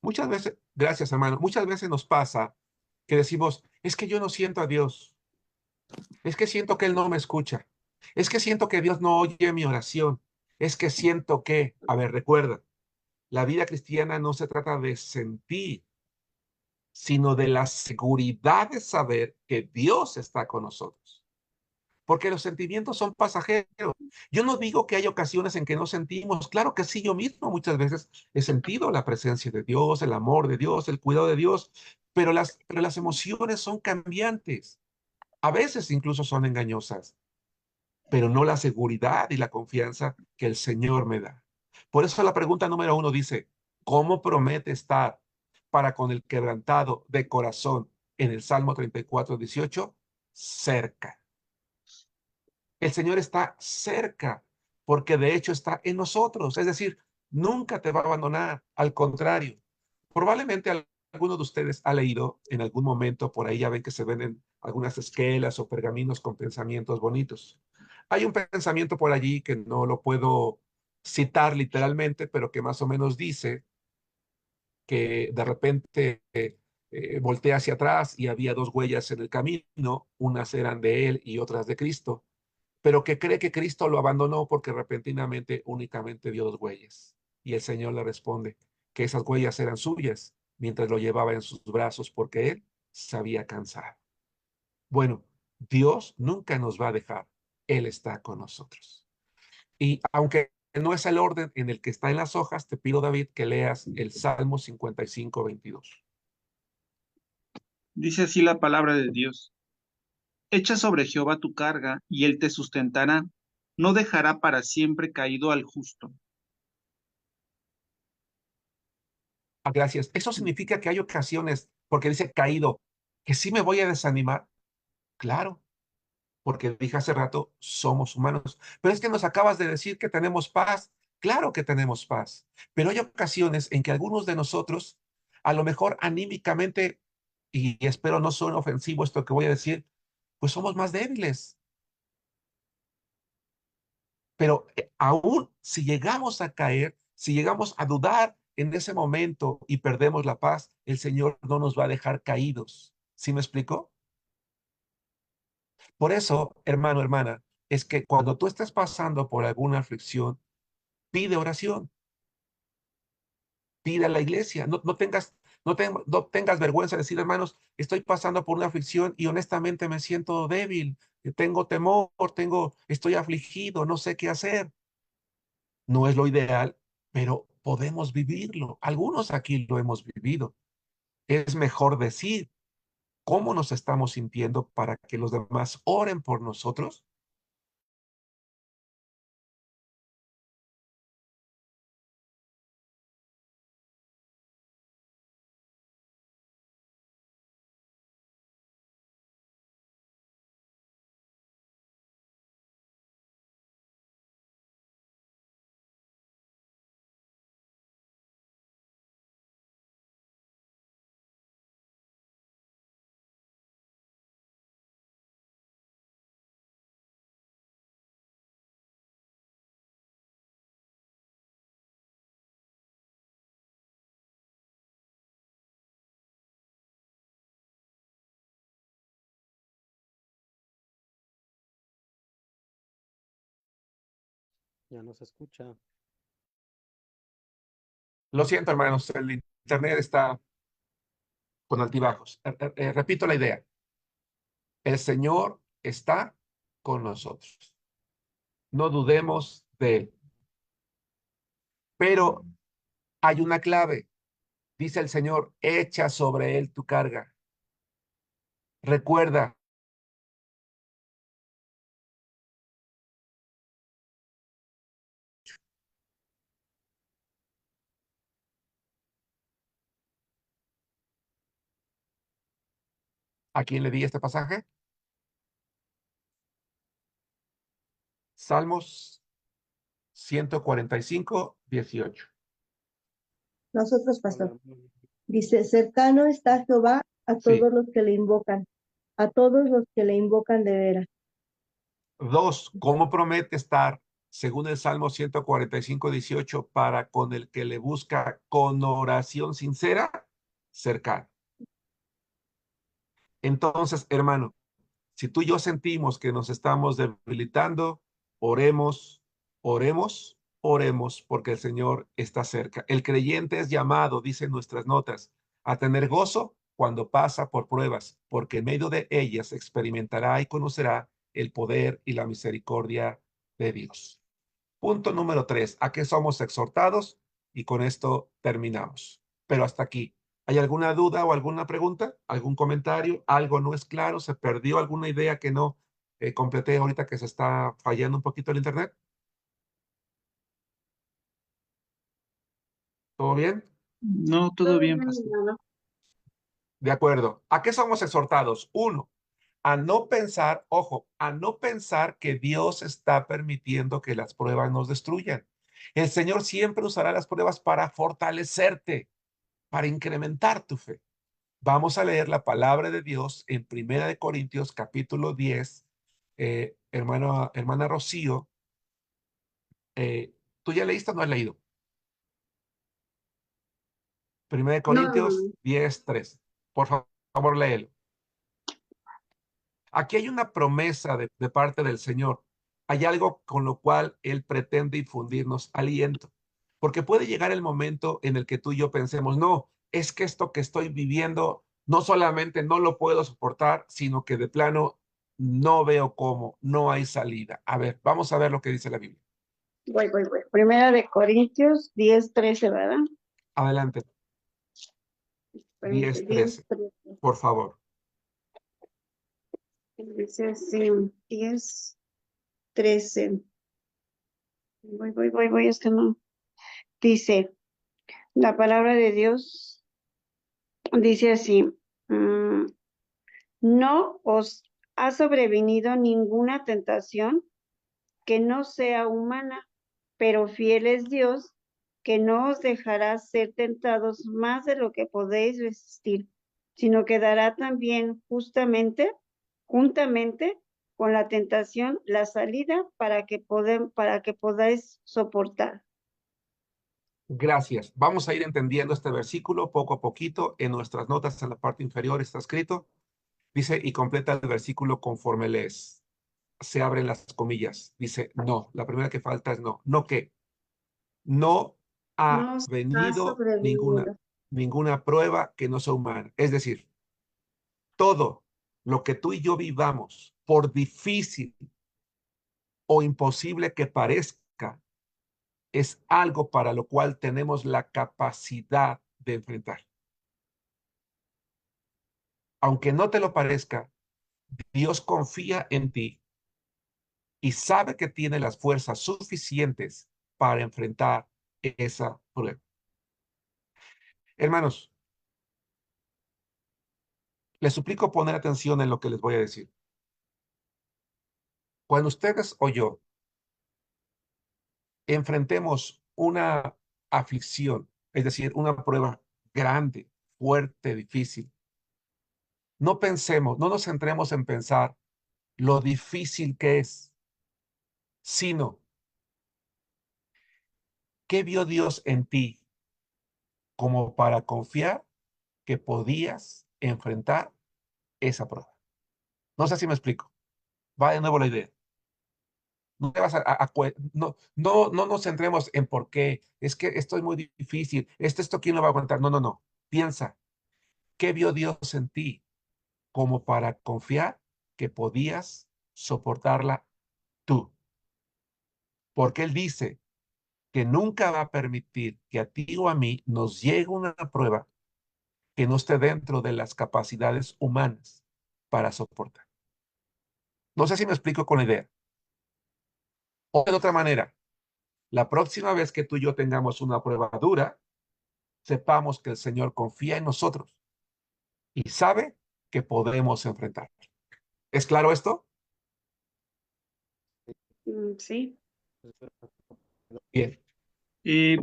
Muchas veces, gracias hermano, muchas veces nos pasa que decimos, es que yo no siento a Dios, es que siento que Él no me escucha, es que siento que Dios no oye mi oración, Es que siento que, a ver, recuerda, la vida cristiana no se trata de sentir, sino de la seguridad de saber que Dios está con nosotros. Porque los sentimientos son pasajeros. Yo no digo que hay ocasiones en que no sentimos. Claro que sí, yo mismo muchas veces he sentido la presencia de Dios, el amor de Dios, el cuidado de Dios, pero las emociones son cambiantes. A veces incluso son engañosas, pero no la seguridad y la confianza que el Señor me da. Por eso la pregunta número 1 dice, ¿cómo promete estar para con el quebrantado de corazón en el Salmo 34:18? Cerca. El Señor está cerca, porque de hecho está en nosotros. Es decir, nunca te va a abandonar. Al contrario, probablemente alguno de ustedes ha leído en algún momento, por ahí ya ven que se venden algunas esquelas o pergaminos con pensamientos bonitos. Hay un pensamiento por allí que no lo puedo citar literalmente, pero que más o menos dice que de repente voltea hacia atrás y había dos huellas en el camino, unas eran de él y otras de Cristo, pero que cree que Cristo lo abandonó porque repentinamente únicamente vio dos huellas. Y el Señor le responde que esas huellas eran suyas mientras lo llevaba en sus brazos porque él se había cansado. Bueno, Dios nunca nos va a dejar. Él está con nosotros. Y aunque no es el orden en el que está en las hojas, te pido, David, que leas el Salmo 55:22. Dice así la palabra de Dios. Echa sobre Jehová tu carga, y él te sustentará. No dejará para siempre caído al justo. Gracias. Eso significa que hay ocasiones, porque dice caído, que sí me voy a desanimar. Claro, porque dije hace rato, somos humanos. Pero es que nos acabas de decir que tenemos paz. Claro que tenemos paz, pero hay ocasiones en que algunos de nosotros, a lo mejor anímicamente, y espero no suene ofensivo esto que voy a decir, pues somos más débiles. Pero aún si llegamos a caer, si llegamos a dudar en ese momento y perdemos la paz, el Señor no nos va a dejar caídos. ¿Sí me explico? Por eso, hermano, hermana, es que cuando tú estés pasando por alguna aflicción, pide oración, pide a la iglesia, no tengas vergüenza de decir, hermanos, estoy pasando por una aflicción y honestamente me siento débil, tengo temor, estoy afligido, no sé qué hacer. No es lo ideal, pero podemos vivirlo. Algunos aquí lo hemos vivido. Es mejor decir cómo nos estamos sintiendo para que los demás oren por nosotros. Ya no se escucha. Lo siento, hermanos, el internet está con altibajos. Repito la idea. El Señor está con nosotros. No dudemos de Él. Pero hay una clave. Dice el Señor, echa sobre Él tu carga. Recuerda, ¿a quién le di este pasaje? Salmos 145:18. Nosotros, pastor. Dice, cercano está Jehová a Sí. todos los que le invocan, a todos los que le invocan de veras. 2, ¿cómo promete estar, según el Salmo 145:18, para con el que le busca con oración sincera? Cercano. Entonces, hermano, si tú y yo sentimos que nos estamos debilitando, oremos, oremos, oremos porque el Señor está cerca. El creyente es llamado, dicen nuestras notas, a tener gozo cuando pasa por pruebas, porque en medio de ellas experimentará y conocerá el poder y la misericordia de Dios. Punto número 3. ¿A qué somos exhortados? Y con esto terminamos. Pero hasta aquí. ¿Hay alguna duda o alguna pregunta? ¿Algún comentario? ¿Algo no es claro? ¿Se perdió alguna idea que no completé ahorita que se está fallando un poquito el internet? ¿Todo bien? No, todo Todo bien, bien, pastor. hermano. De acuerdo. ¿A qué somos exhortados? Uno, a no pensar, ojo, a no pensar que Dios está permitiendo que las pruebas nos destruyan. El Señor siempre usará las pruebas para fortalecerte, para incrementar tu fe. Vamos a leer la palabra de Dios en Primera de Corintios capítulo 10. Hermana Rocío, ¿tú ya leíste o no has leído? Primera de No, Corintios 10:3. Por favor, léelo. Aquí hay una promesa de parte del Señor. Hay algo con lo cual Él pretende infundirnos aliento. Porque puede llegar el momento en el que tú y yo pensemos, no, es que esto que estoy viviendo no solamente no lo puedo soportar, sino que de plano no veo cómo, no hay salida. A ver, vamos a ver lo que dice la Biblia. voy. Primera de Corintios 10:13, ¿verdad? Adelante, Permite, 10:13, 10:13. por favor. Dice así, 10:13. Voy, es que no. Dice, la palabra de Dios dice así, mm, no os ha sobrevenido ninguna tentación que no sea humana, pero fiel es Dios, que no os dejará ser tentados más de lo que podéis resistir, sino que dará también juntamente con la tentación la salida para que podáis soportar. Gracias. Vamos a ir entendiendo este versículo poco a poquito. En nuestras notas en la parte inferior está escrito. Dice, y completa el versículo conforme lees. Se abren las comillas. Dice, no. La primera que falta es no. ¿No qué? No ha No os ha venido sobrevenido. ninguna prueba que no sea humana. Es decir, todo lo que tú y yo vivamos, por difícil o imposible que parezca, es algo para lo cual tenemos la capacidad de enfrentar. Aunque no te lo parezca, Dios confía en ti y sabe que tiene las fuerzas suficientes para enfrentar esa prueba. Hermanos, les suplico poner atención en lo que les voy a decir. Cuando ustedes o yo enfrentemos una aflicción, es decir, una prueba grande, fuerte, difícil, no pensemos, no nos centremos en pensar lo difícil que es, sino qué vio Dios en ti como para confiar que podías enfrentar esa prueba. No sé si me explico. Va de nuevo la idea. No te vas no nos centremos en por qué. Es que esto es muy difícil. Esto quién lo va a aguantar. No. Piensa, ¿qué vio Dios en ti como para confiar que podías soportarla tú? Porque Él dice que nunca va a permitir que a ti o a mí nos llegue una prueba que no esté dentro de las capacidades humanas para soportar. No sé si me explico con la idea. O de otra manera, la próxima vez que tú y yo tengamos una prueba dura, sepamos que el Señor confía en nosotros y sabe que podemos enfrentar. ¿Es claro esto? Sí. Bien.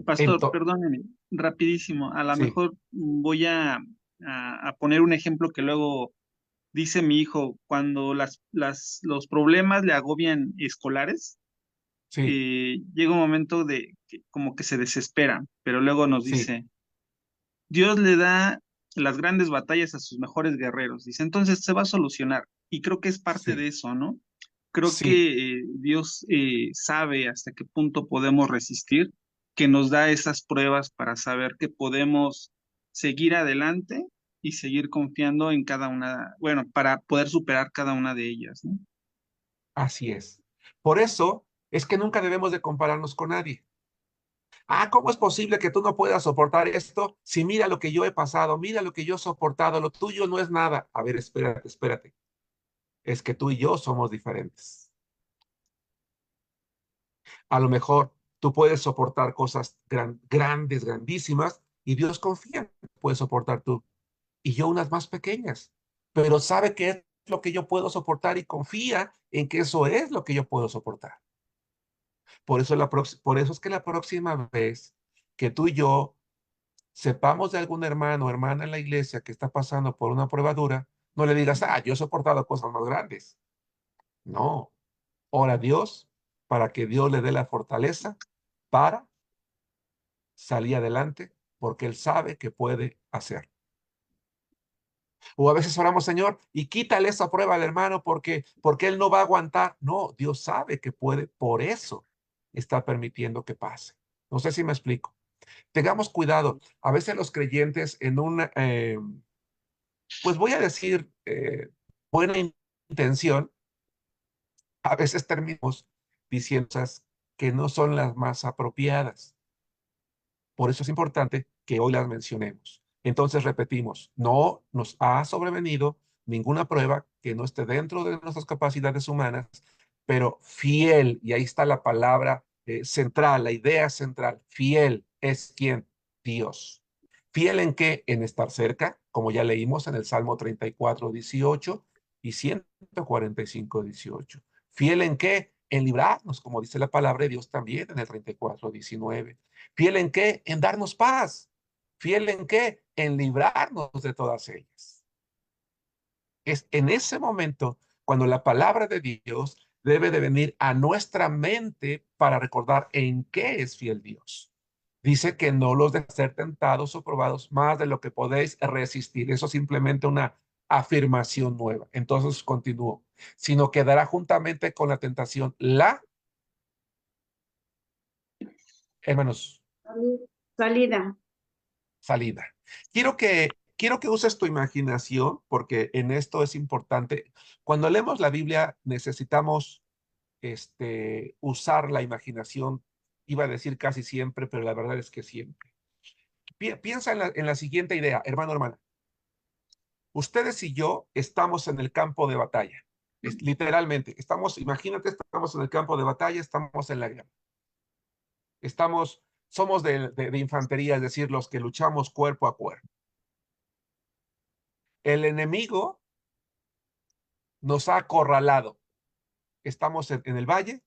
Pastor, Entonces, perdóneme, rapidísimo. A lo sí, mejor voy a poner un ejemplo que luego dice mi hijo, cuando los problemas le agobian escolares, sí, llega un momento de que como que se desespera, pero luego nos sí, dice, Dios le da las grandes batallas a sus mejores guerreros. Dice, entonces se va a solucionar. Y creo que es parte de sí, eso, ¿no? Creo Sí, que Dios sabe hasta qué punto podemos resistir, que nos da esas pruebas para saber que podemos seguir adelante y seguir confiando en cada una, bueno, para poder superar cada una de ellas, ¿no? así es. Por eso es que nunca debemos de compararnos con nadie. Ah, ¿cómo es posible que tú no puedas soportar esto? Si mira lo que yo he pasado, mira lo que yo he soportado, lo tuyo no es nada. A ver, espérate, espérate. Es que tú y yo somos diferentes. A lo mejor tú puedes soportar cosas grandes, grandísimas, y Dios confía en que puedes soportar tú, y yo unas más pequeñas, pero sabe qué es lo que yo puedo soportar y confía en que eso es lo que yo puedo soportar. Por eso es que la próxima vez que tú y yo sepamos de algún hermano o hermana en la iglesia que está pasando por una prueba dura, no le digas, ah, yo he soportado cosas más grandes. No, ora a Dios para que Dios le dé la fortaleza para salir adelante, porque Él sabe que puede hacer. O a veces oramos, Señor, y quítale esa prueba al hermano porque él no va a aguantar. No, Dios sabe que puede, por eso está permitiendo que pase. No sé si me explico. Tengamos cuidado. A veces los creyentes en una, pues voy a decir, buena intención, a veces terminamos diciendo cosas que no son las más apropiadas. Por eso es importante que hoy las mencionemos. Entonces repetimos, no nos ha sobrevenido ninguna prueba que no esté dentro de nuestras capacidades humanas, pero fiel, y ahí está la palabra central, la idea central, fiel es quien, Dios. ¿Fiel en qué? En estar cerca, como ya leímos en el Salmo 34:18 y 145:18. ¿Fiel en qué? En librarnos, como dice la palabra de Dios también en el 34:19. ¿Fiel en qué? En darnos paz. ¿Fiel en qué? En librarnos de todas ellas. Es en ese momento cuando la palabra de Dios debe de venir a nuestra mente para recordar en qué es fiel Dios. Dice que no los de ser tentados o probados más de lo que podéis resistir. Eso es simplemente una afirmación nueva. Entonces continúo. Sino quedará juntamente con la tentación la, hermanos, Salida. salida. Quiero que uses tu imaginación porque en esto es importante. Cuando leemos la Biblia necesitamos usar la imaginación. Iba a decir casi siempre, pero la verdad es que siempre. Piensa en la siguiente idea, hermano, hermana. Ustedes y yo estamos en el campo de batalla. Literalmente, imagínate, estamos en el campo de batalla, estamos en la guerra. Somos de infantería, es decir, los que luchamos cuerpo a cuerpo. El enemigo nos ha acorralado. Estamos en el valle,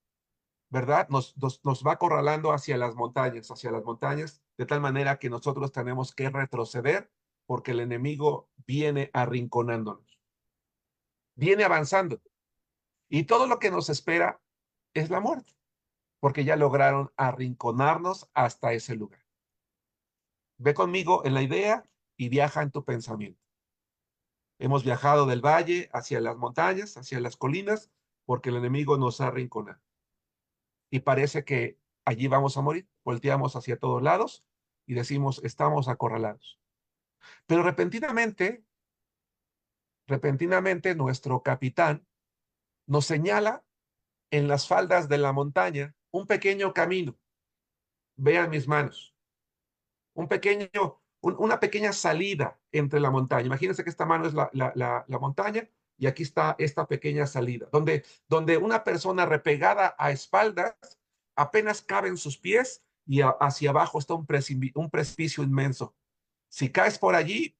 ¿verdad? Nos va acorralando hacia las montañas, de tal manera que nosotros tenemos que retroceder porque el enemigo viene arrinconándonos, viene avanzando. Y todo lo que nos espera es la muerte, porque ya lograron arrinconarnos hasta ese lugar. Ve conmigo en la idea y viaja en tu pensamiento. Hemos viajado del valle hacia las montañas, hacia las colinas, porque el enemigo nos ha arrinconado. Y parece que allí vamos a morir. Volteamos hacia todos lados y decimos, estamos acorralados. Pero repentinamente nuestro capitán nos señala en las faldas de la montaña un pequeño camino. Vean mis manos. Una pequeña salida entre la montaña. Imagínense que esta mano es la montaña y aquí está esta pequeña salida, donde una persona repegada a espaldas apenas caben sus pies y hacia abajo está un precipicio inmenso. Si caes por allí,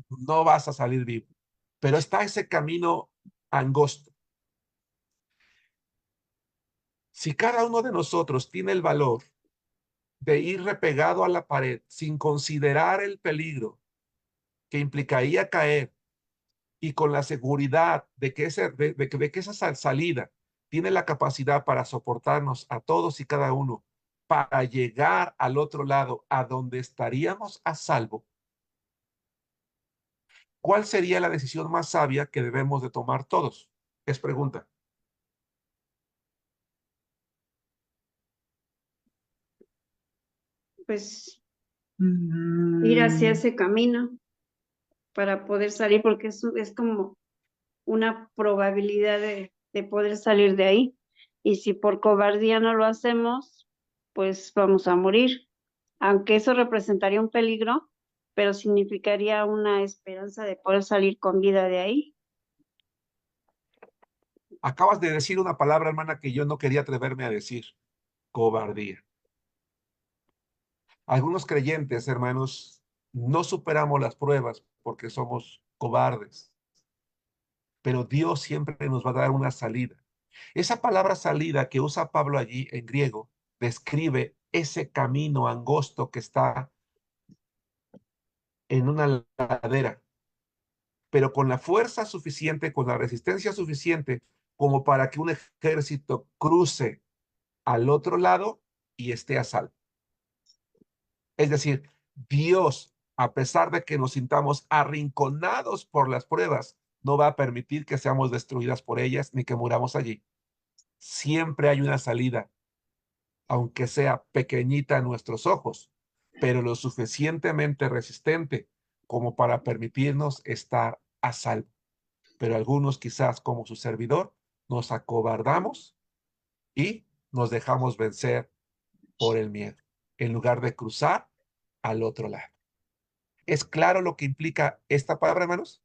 no vas a salir vivo, pero está ese camino angosto. Si cada uno de nosotros tiene el valor de ir repegado a la pared sin considerar el peligro que implicaría caer y con la seguridad de que esa salida tiene la capacidad para soportarnos a todos y cada uno para llegar al otro lado a donde estaríamos a salvo, ¿cuál sería la decisión más sabia que debemos de tomar todos? Es pregunta. pues ir hacia Mm, ese camino para poder salir, porque es como una probabilidad de poder salir de ahí. Y si por cobardía no lo hacemos, pues vamos a morir. Aunque eso representaría un peligro, pero significaría una esperanza de poder salir con vida de ahí. Acabas de decir una palabra, hermana, que yo no quería atreverme a decir: cobardía. Algunos creyentes, hermanos, no superamos las pruebas porque somos cobardes, pero Dios siempre nos va a dar una salida. Esa palabra salida que usa Pablo allí en griego describe ese camino angosto que está en una ladera, pero con la fuerza suficiente, con la resistencia suficiente como para que un ejército cruce al otro lado y esté a salvo. Es decir, Dios, a pesar de que nos sintamos arrinconados por las pruebas, no va a permitir que seamos destruidas por ellas ni que muramos allí. Siempre hay una salida, aunque sea pequeñita a nuestros ojos, pero lo suficientemente resistente como para permitirnos estar a salvo. Pero algunos, quizás como su servidor, nos acobardamos y nos dejamos vencer por el miedo, en lugar de cruzar al otro lado. ¿Es claro lo que implica esta palabra, hermanos?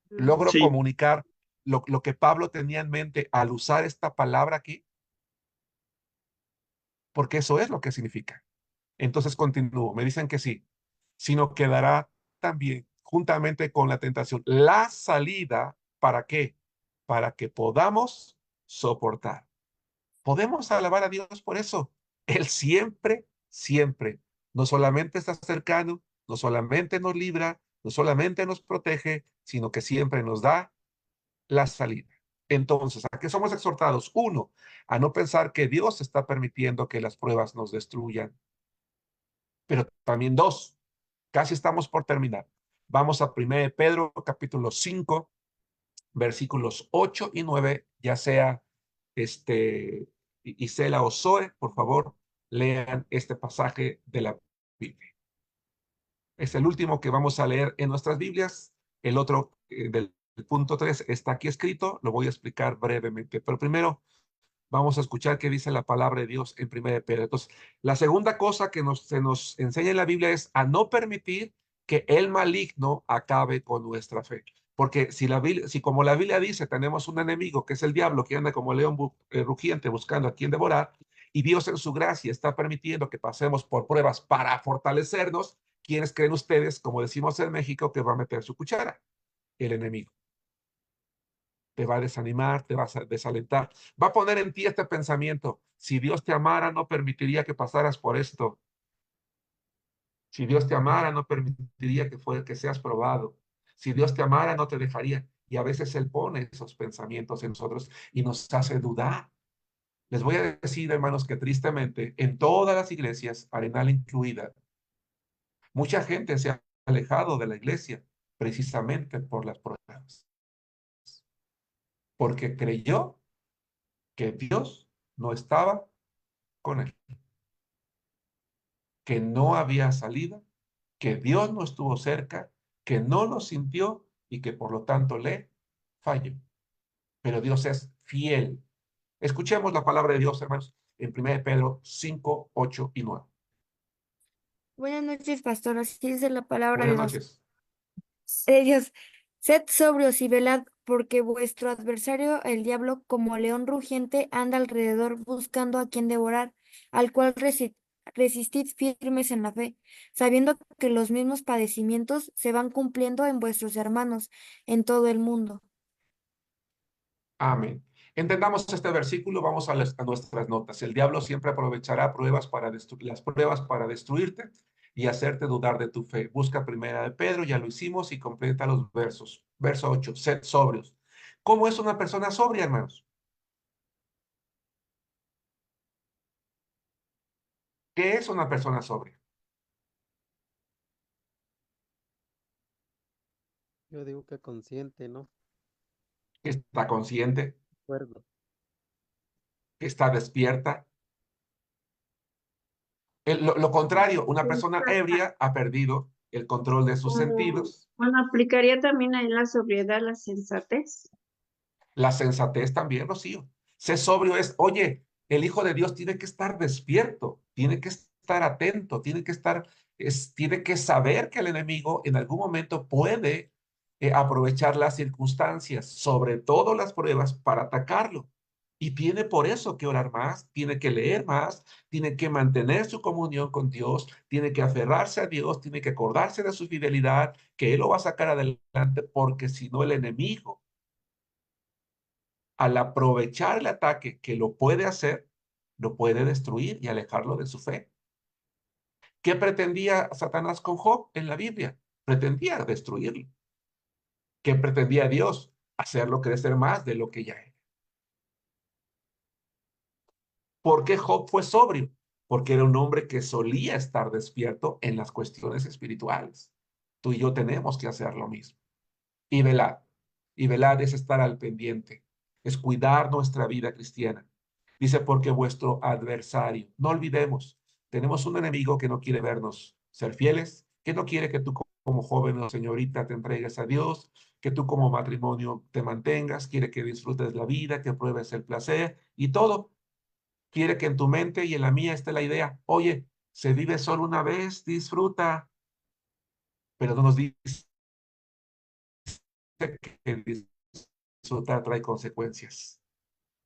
¿Logro Sí, comunicar lo que Pablo tenía en mente al usar esta palabra aquí? Porque eso es lo que significa. Entonces continúo, me dicen que sí, sino que dará también, juntamente con la tentación, la salida. ¿Para qué? Para que podamos soportar. Podemos alabar a Dios por eso. Él siempre, siempre, no solamente está cercano, no solamente nos libra, no solamente nos protege, sino que siempre nos da la salida. Entonces, ¿a qué somos exhortados? Uno, a no pensar que Dios está permitiendo que las pruebas nos destruyan. Pero también dos, casi estamos por terminar. Vamos a 1 Pedro capítulo 5, versículos 8 y 9, ya sea Isela o Zoe, por favor, lean este pasaje de la Biblia. Es el último que vamos a leer en nuestras Biblias. El otro del punto 3 está aquí escrito, lo voy a explicar brevemente, pero primero vamos a escuchar qué dice la palabra de Dios en 1 Pedro. Entonces, la segunda cosa que se nos enseña en la Biblia es a no permitir que el maligno acabe con nuestra fe. Porque si como la Biblia dice, tenemos un enemigo que es el diablo que anda como león rugiente buscando a quien devorar, y Dios en su gracia está permitiendo que pasemos por pruebas para fortalecernos, ¿quiénes creen ustedes, como decimos en México, que va a meter su cuchara? El enemigo. Te va a desanimar, te va a desalentar. Va a poner en ti este pensamiento: si Dios te amara, no permitiría que pasaras por esto. Si Dios te amara, no permitiría que seas probado. Si Dios te amara, no te dejaría. Y a veces Él pone esos pensamientos en nosotros y nos hace dudar. Les voy a decir, hermanos, que tristemente en todas las iglesias, Arenal incluida, mucha gente se ha alejado de la iglesia precisamente por las pruebas, porque creyó que Dios no estaba con él, que no había salida, que Dios no estuvo cerca, que no lo sintió y que por lo tanto le falló. Pero Dios es fiel. Escuchemos la palabra de Dios, hermanos, en 1 Pedro 5, 8 y 9. Buenas noches, pastor. Así dice la palabra Buenas de Dios. noches. Dios, sed sobrios y velad, porque vuestro adversario, el diablo, como león rugiente, anda alrededor buscando a quien devorar, al cual resistid firmes en la fe, sabiendo que los mismos padecimientos se van cumpliendo en vuestros hermanos en todo el mundo. Amén. Entendamos este versículo, vamos a nuestras notas. El diablo siempre aprovechará las pruebas para destruirte y hacerte dudar de tu fe. Busca primera de Pedro, ya lo hicimos, y completa los versos. Verso 8, sed sobrios. ¿Cómo es una persona sobria, hermanos? ¿Qué es una persona sobria? Yo digo que consciente, ¿no? Que está consciente, Acuerdo. que está despierta, Lo contrario, una persona ebria ha perdido el control de sus sentidos. Bueno, aplicaría también ahí la sobriedad, la sensatez. La sensatez también, Rocío. Ser sobrio es, oye, el Hijo de Dios tiene que estar despierto, tiene que estar atento, tiene que saber que el enemigo en algún momento puede aprovechar las circunstancias, sobre todo las pruebas, para atacarlo. Y tiene por eso que orar más, tiene que leer más, tiene que mantener su comunión con Dios, tiene que aferrarse a Dios, tiene que acordarse de su fidelidad, que Él lo va a sacar adelante, porque si no el enemigo, al aprovechar el ataque que lo puede hacer, lo puede destruir y alejarlo de su fe. ¿Qué pretendía Satanás con Job en la Biblia? Pretendía destruirlo. ¿Qué pretendía Dios? Hacerlo crecer más de lo que ya era. ¿Por qué Job fue sobrio? Porque era un hombre que solía estar despierto en las cuestiones espirituales. Tú y yo tenemos que hacer lo mismo. Y velad. Y velad es estar al pendiente, es cuidar nuestra vida cristiana. Dice, porque vuestro adversario, no olvidemos, tenemos un enemigo que no quiere vernos ser fieles, que no quiere que tú como joven o señorita te entregues a Dios, que tú como matrimonio te mantengas, quiere que disfrutes la vida, que pruebes el placer y todo. Quiere que en tu mente y en la mía esté la idea, oye, se vive solo una vez, disfruta, pero no nos dice que disfrutar trae consecuencias.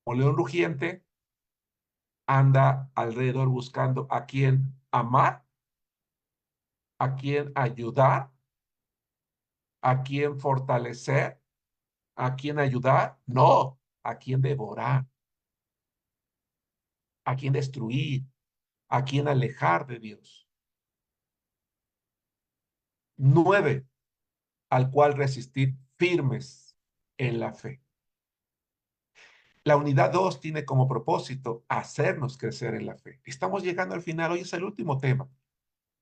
Como león rugiente, anda alrededor buscando a quien amar, a quien ayudar, a quien fortalecer, a quien ayudar, no, a quien devorar, a quien destruir, a quien alejar de Dios. 9, al cual resistir firmes en la fe. La unidad 2 tiene como propósito hacernos crecer en la fe. Estamos llegando al final, hoy es el último tema.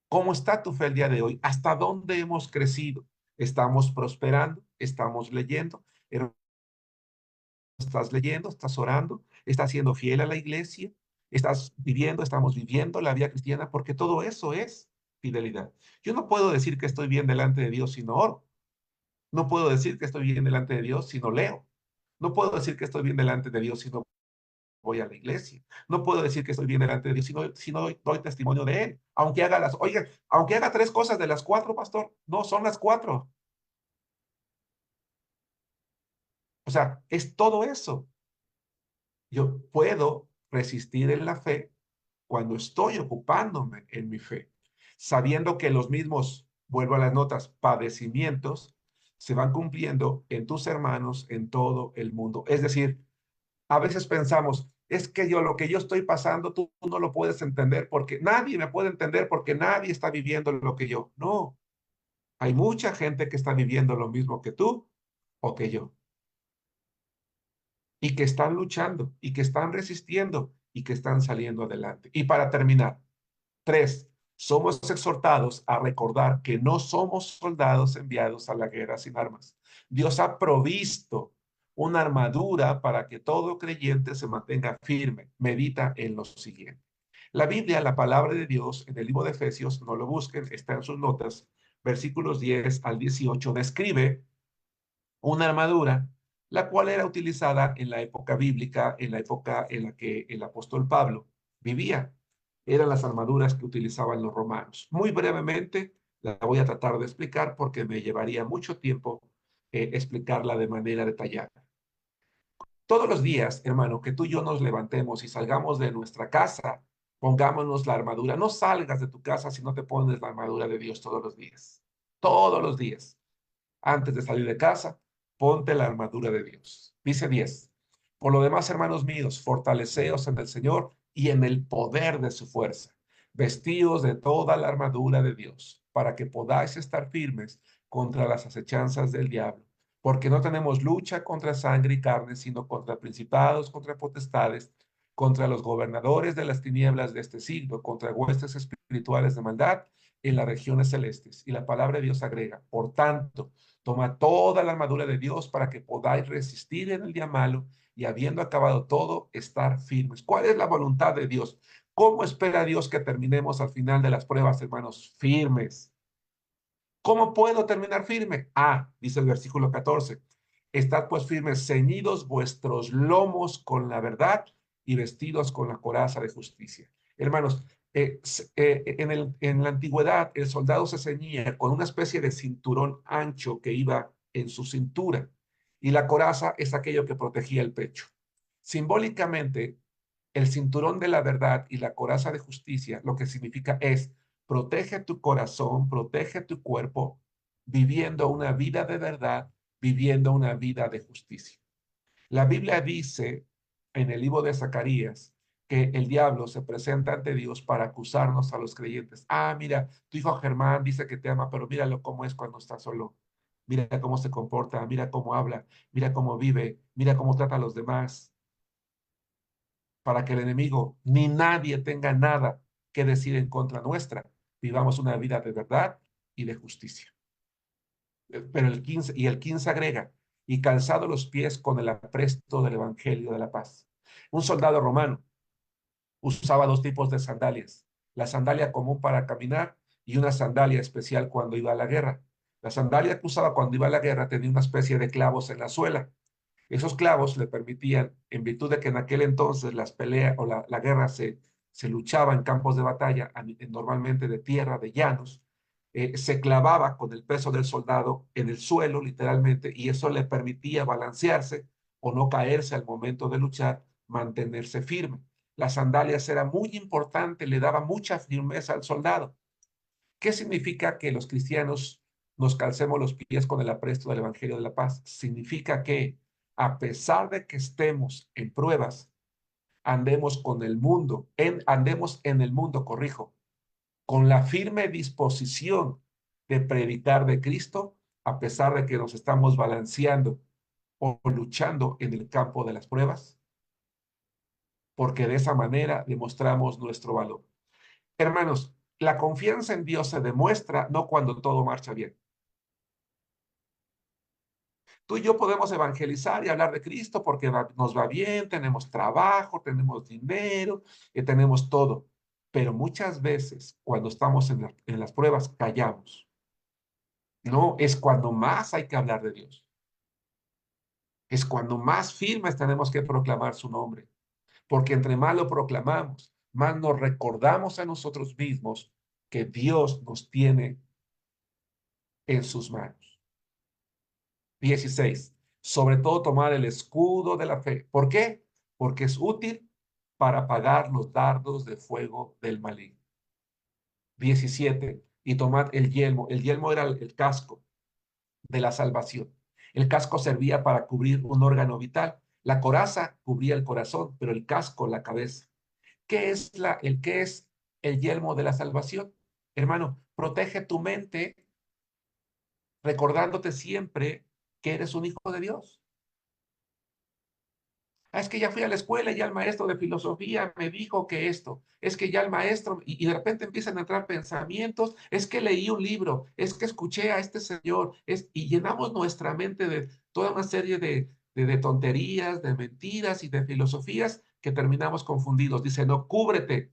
¿Cómo está tu fe el día de hoy? ¿Hasta dónde hemos crecido? ¿Estamos prosperando? ¿Estamos leyendo? ¿Estás leyendo? ¿Estás orando? ¿Estás siendo fiel a la iglesia? ¿Estamos viviendo la vida cristiana? Porque todo eso es fidelidad. Yo no puedo decir que estoy bien delante de Dios si no oro. No puedo decir que estoy bien delante de Dios si no leo. No puedo decir que estoy bien delante de Dios si no voy a la iglesia. No puedo decir que estoy bien delante de Dios si no doy testimonio de Él. Aunque haga 3 cosas de las 4, pastor, no son las 4. O sea, es todo eso. Yo puedo resistir en la fe cuando estoy ocupándome en mi fe, sabiendo que los mismos, vuelvo a las notas, padecimientos, se van cumpliendo en tus hermanos en todo el mundo. Es decir, a veces pensamos, es que lo que yo estoy pasando, tú no lo puedes entender porque nadie me puede entender porque nadie está viviendo lo que yo. No, hay mucha gente que está viviendo lo mismo que tú o que yo. Y que están luchando, y que están resistiendo, y que están saliendo adelante. Y para terminar, 3, somos exhortados a recordar que no somos soldados enviados a la guerra sin armas. Dios ha provisto una armadura para que todo creyente se mantenga firme. Medita en lo siguiente. La Biblia, la palabra de Dios, en el libro de Efesios, no lo busquen, está en sus notas, versículos 10 al 18, describe una armadura, la cual era utilizada en la época bíblica, en la época en la que el apóstol Pablo vivía. Eran las armaduras que utilizaban los romanos. Muy brevemente la voy a tratar de explicar porque me llevaría mucho tiempo explicarla de manera detallada. Todos los días, hermano, que tú y yo nos levantemos y salgamos de nuestra casa, pongámonos la armadura. No salgas de tu casa si no te pones la armadura de Dios todos los días. Todos los días. Antes de salir de casa, ponte la armadura de Dios. Dice 10. Por lo demás, hermanos míos, fortaleceos en el Señor y en el poder de su fuerza. Vestíos de toda la armadura de Dios, para que podáis estar firmes contra las acechanzas del diablo. Porque no tenemos lucha contra sangre y carne, sino contra principados, contra potestades, contra los gobernadores de las tinieblas de este siglo, contra huestes espirituales de maldad en las regiones celestes. Y la palabra de Dios agrega, por tanto, toma toda la armadura de Dios para que podáis resistir en el día malo y habiendo acabado todo, estar firmes. ¿Cuál es la voluntad de Dios? ¿Cómo espera Dios que terminemos al final de las pruebas, hermanos? Firmes. ¿Cómo puedo terminar firme? Dice el versículo 14. Estad pues firmes, ceñidos vuestros lomos con la verdad y vestidos con la coraza de justicia. Hermanos, en la antigüedad el soldado se ceñía con una especie de cinturón ancho que iba en su cintura, y la coraza es aquello que protegía el pecho. Simbólicamente, el cinturón de la verdad y la coraza de justicia lo que significa es: protege tu corazón, protege tu cuerpo, viviendo una vida de verdad, viviendo una vida de justicia. La Biblia dice en el libro de Zacarías que el diablo se presenta ante Dios para acusarnos a los creyentes. Mira, tu hijo Germán dice que te ama, pero míralo cómo es cuando está solo. Mira cómo se comporta, mira cómo habla, mira cómo vive, mira cómo trata a los demás. Para que el enemigo ni nadie tenga nada que decir en contra nuestra, vivamos una vida de verdad y de justicia. Pero el 15 agrega: y calzado los pies con el apresto del evangelio de la paz. Un soldado romano usaba dos tipos de sandalias: la sandalia común para caminar y una sandalia especial cuando iba a la guerra. La sandalia que usaba cuando iba a la guerra tenía una especie de clavos en la suela. Esos clavos le permitían, en virtud de que en aquel entonces las peleas o la guerra se luchaba en campos de batalla, normalmente de tierra, de llanos, se clavaba con el peso del soldado en el suelo, literalmente, y eso le permitía balancearse o no caerse al momento de luchar, mantenerse firme. Las sandalias era muy importante, le daba mucha firmeza al soldado. ¿Qué significa que los cristianos nos calcemos los pies con el apresto del evangelio de la paz? Significa que, a pesar de que estemos en pruebas, andemos en el mundo, con la firme disposición de predicar de Cristo, a pesar de que nos estamos balanceando o luchando en el campo de las pruebas, porque de esa manera demostramos nuestro valor. Hermanos, la confianza en Dios se demuestra no cuando todo marcha bien. Tú y yo podemos evangelizar y hablar de Cristo porque nos va bien, tenemos trabajo, tenemos dinero, tenemos todo. Pero muchas veces cuando estamos en las pruebas callamos. No, es cuando más hay que hablar de Dios. Es cuando más firmes tenemos que proclamar su nombre. Porque entre más lo proclamamos, más nos recordamos a nosotros mismos que Dios nos tiene en sus manos. 16. Sobre todo tomar el escudo de la fe. ¿Por qué? Porque es útil para apagar los dardos de fuego del maligno. 17. Y tomad el yelmo. El yelmo era el casco de la salvación. El casco servía para cubrir un órgano vital. La coraza cubría el corazón, pero el casco la cabeza. ¿Qué es el yelmo de la salvación? Hermano, protege tu mente recordándote siempre que eres un hijo de Dios. Es que ya fui a la escuela y ya el maestro de filosofía me dijo que esto, es que ya el maestro, y de repente empiezan a entrar pensamientos, es que leí un libro, es que escuché a este señor, y llenamos nuestra mente de toda una serie de tonterías, de mentiras y de filosofías que terminamos confundidos. Dice: no, cúbrete,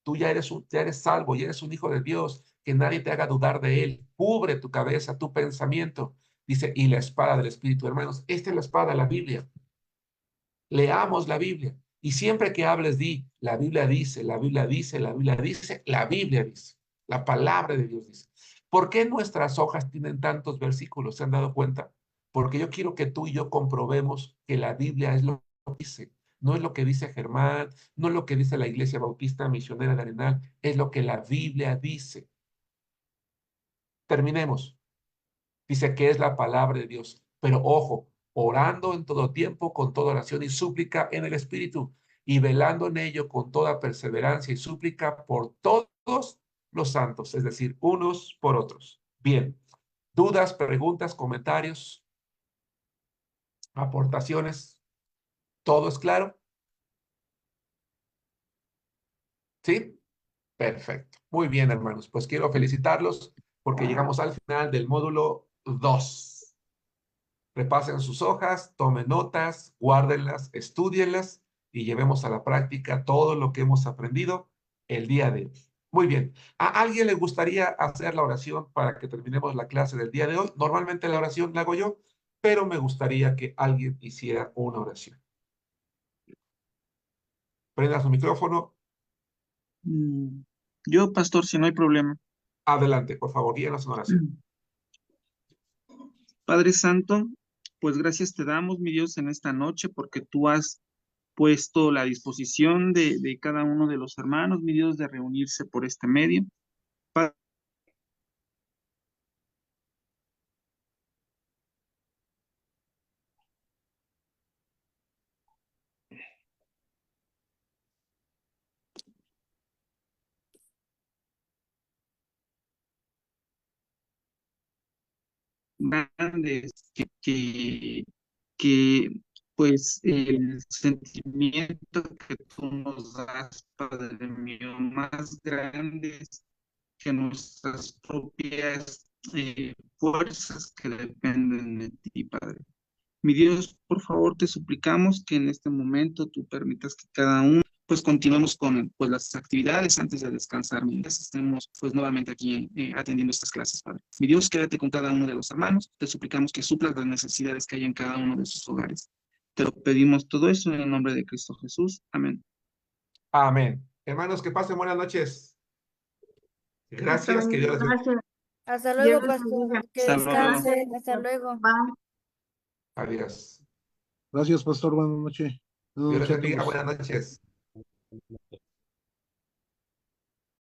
tú ya eres salvo, ya eres un hijo de Dios, que nadie te haga dudar de él, cubre tu cabeza, tu pensamiento. Dice: y la espada del Espíritu. Hermanos, esta es la espada, la Biblia. Leamos la Biblia. Y siempre que hables, la Biblia dice, la Biblia dice, la Biblia dice, la Biblia dice. La palabra de Dios dice. ¿Por qué nuestras hojas tienen tantos versículos? ¿Se han dado cuenta? Porque yo quiero que tú y yo comprobemos que la Biblia es lo que dice. No es lo que dice Germán, no es lo que dice la Iglesia Bautista Misionera de Arenal, es lo que la Biblia dice. Terminemos. Dice que es la palabra de Dios. Pero ojo, orando en todo tiempo, con toda oración y súplica en el Espíritu, y velando en ello con toda perseverancia y súplica por todos los santos, es decir, unos por otros. Bien, dudas, preguntas, comentarios, aportaciones, ¿todo es claro? ¿Sí? Perfecto. Muy bien, hermanos. Pues quiero felicitarlos porque llegamos al final del módulo 2. Repasen sus hojas, tomen notas, guárdenlas, estúdienlas y llevemos a la práctica todo lo que hemos aprendido el día de hoy. Muy bien. ¿A alguien le gustaría hacer la oración para que terminemos la clase del día de hoy? Normalmente la oración la hago yo, pero me gustaría que alguien hiciera una oración. Prenda su micrófono. Yo, pastor, si no hay problema. Adelante, por favor, guíenos en oración. Padre Santo, pues gracias te damos, mi Dios, en esta noche, porque tú has puesto la disposición de cada uno de los hermanos, mi Dios, de reunirse por este medio. Grandes que pues el sentimiento que tú nos das, Padre mío, más grandes que nuestras propias fuerzas que dependen de ti, Padre. Mi Dios, por favor, te suplicamos que en este momento tú permitas que cada uno pues continuemos con pues las actividades antes de descansar, mientras estemos pues nuevamente aquí atendiendo estas clases, Padre. Mi Dios, quédate con cada uno de los hermanos, te suplicamos que suplas las necesidades que hay en cada uno de sus hogares. Te lo pedimos todo eso en el nombre de Cristo Jesús. Amén. Amén. Hermanos, que pasen buenas noches. Gracias, que Dios les bendiga. Gracias. Hasta Dios luego, les pastor. bendiga. Que Hasta luego. descanse. Hasta luego. Bye. Adiós. Gracias, pastor. Buenas noches. Buenas Dios les noches a bendiga. todos. Buenas noches.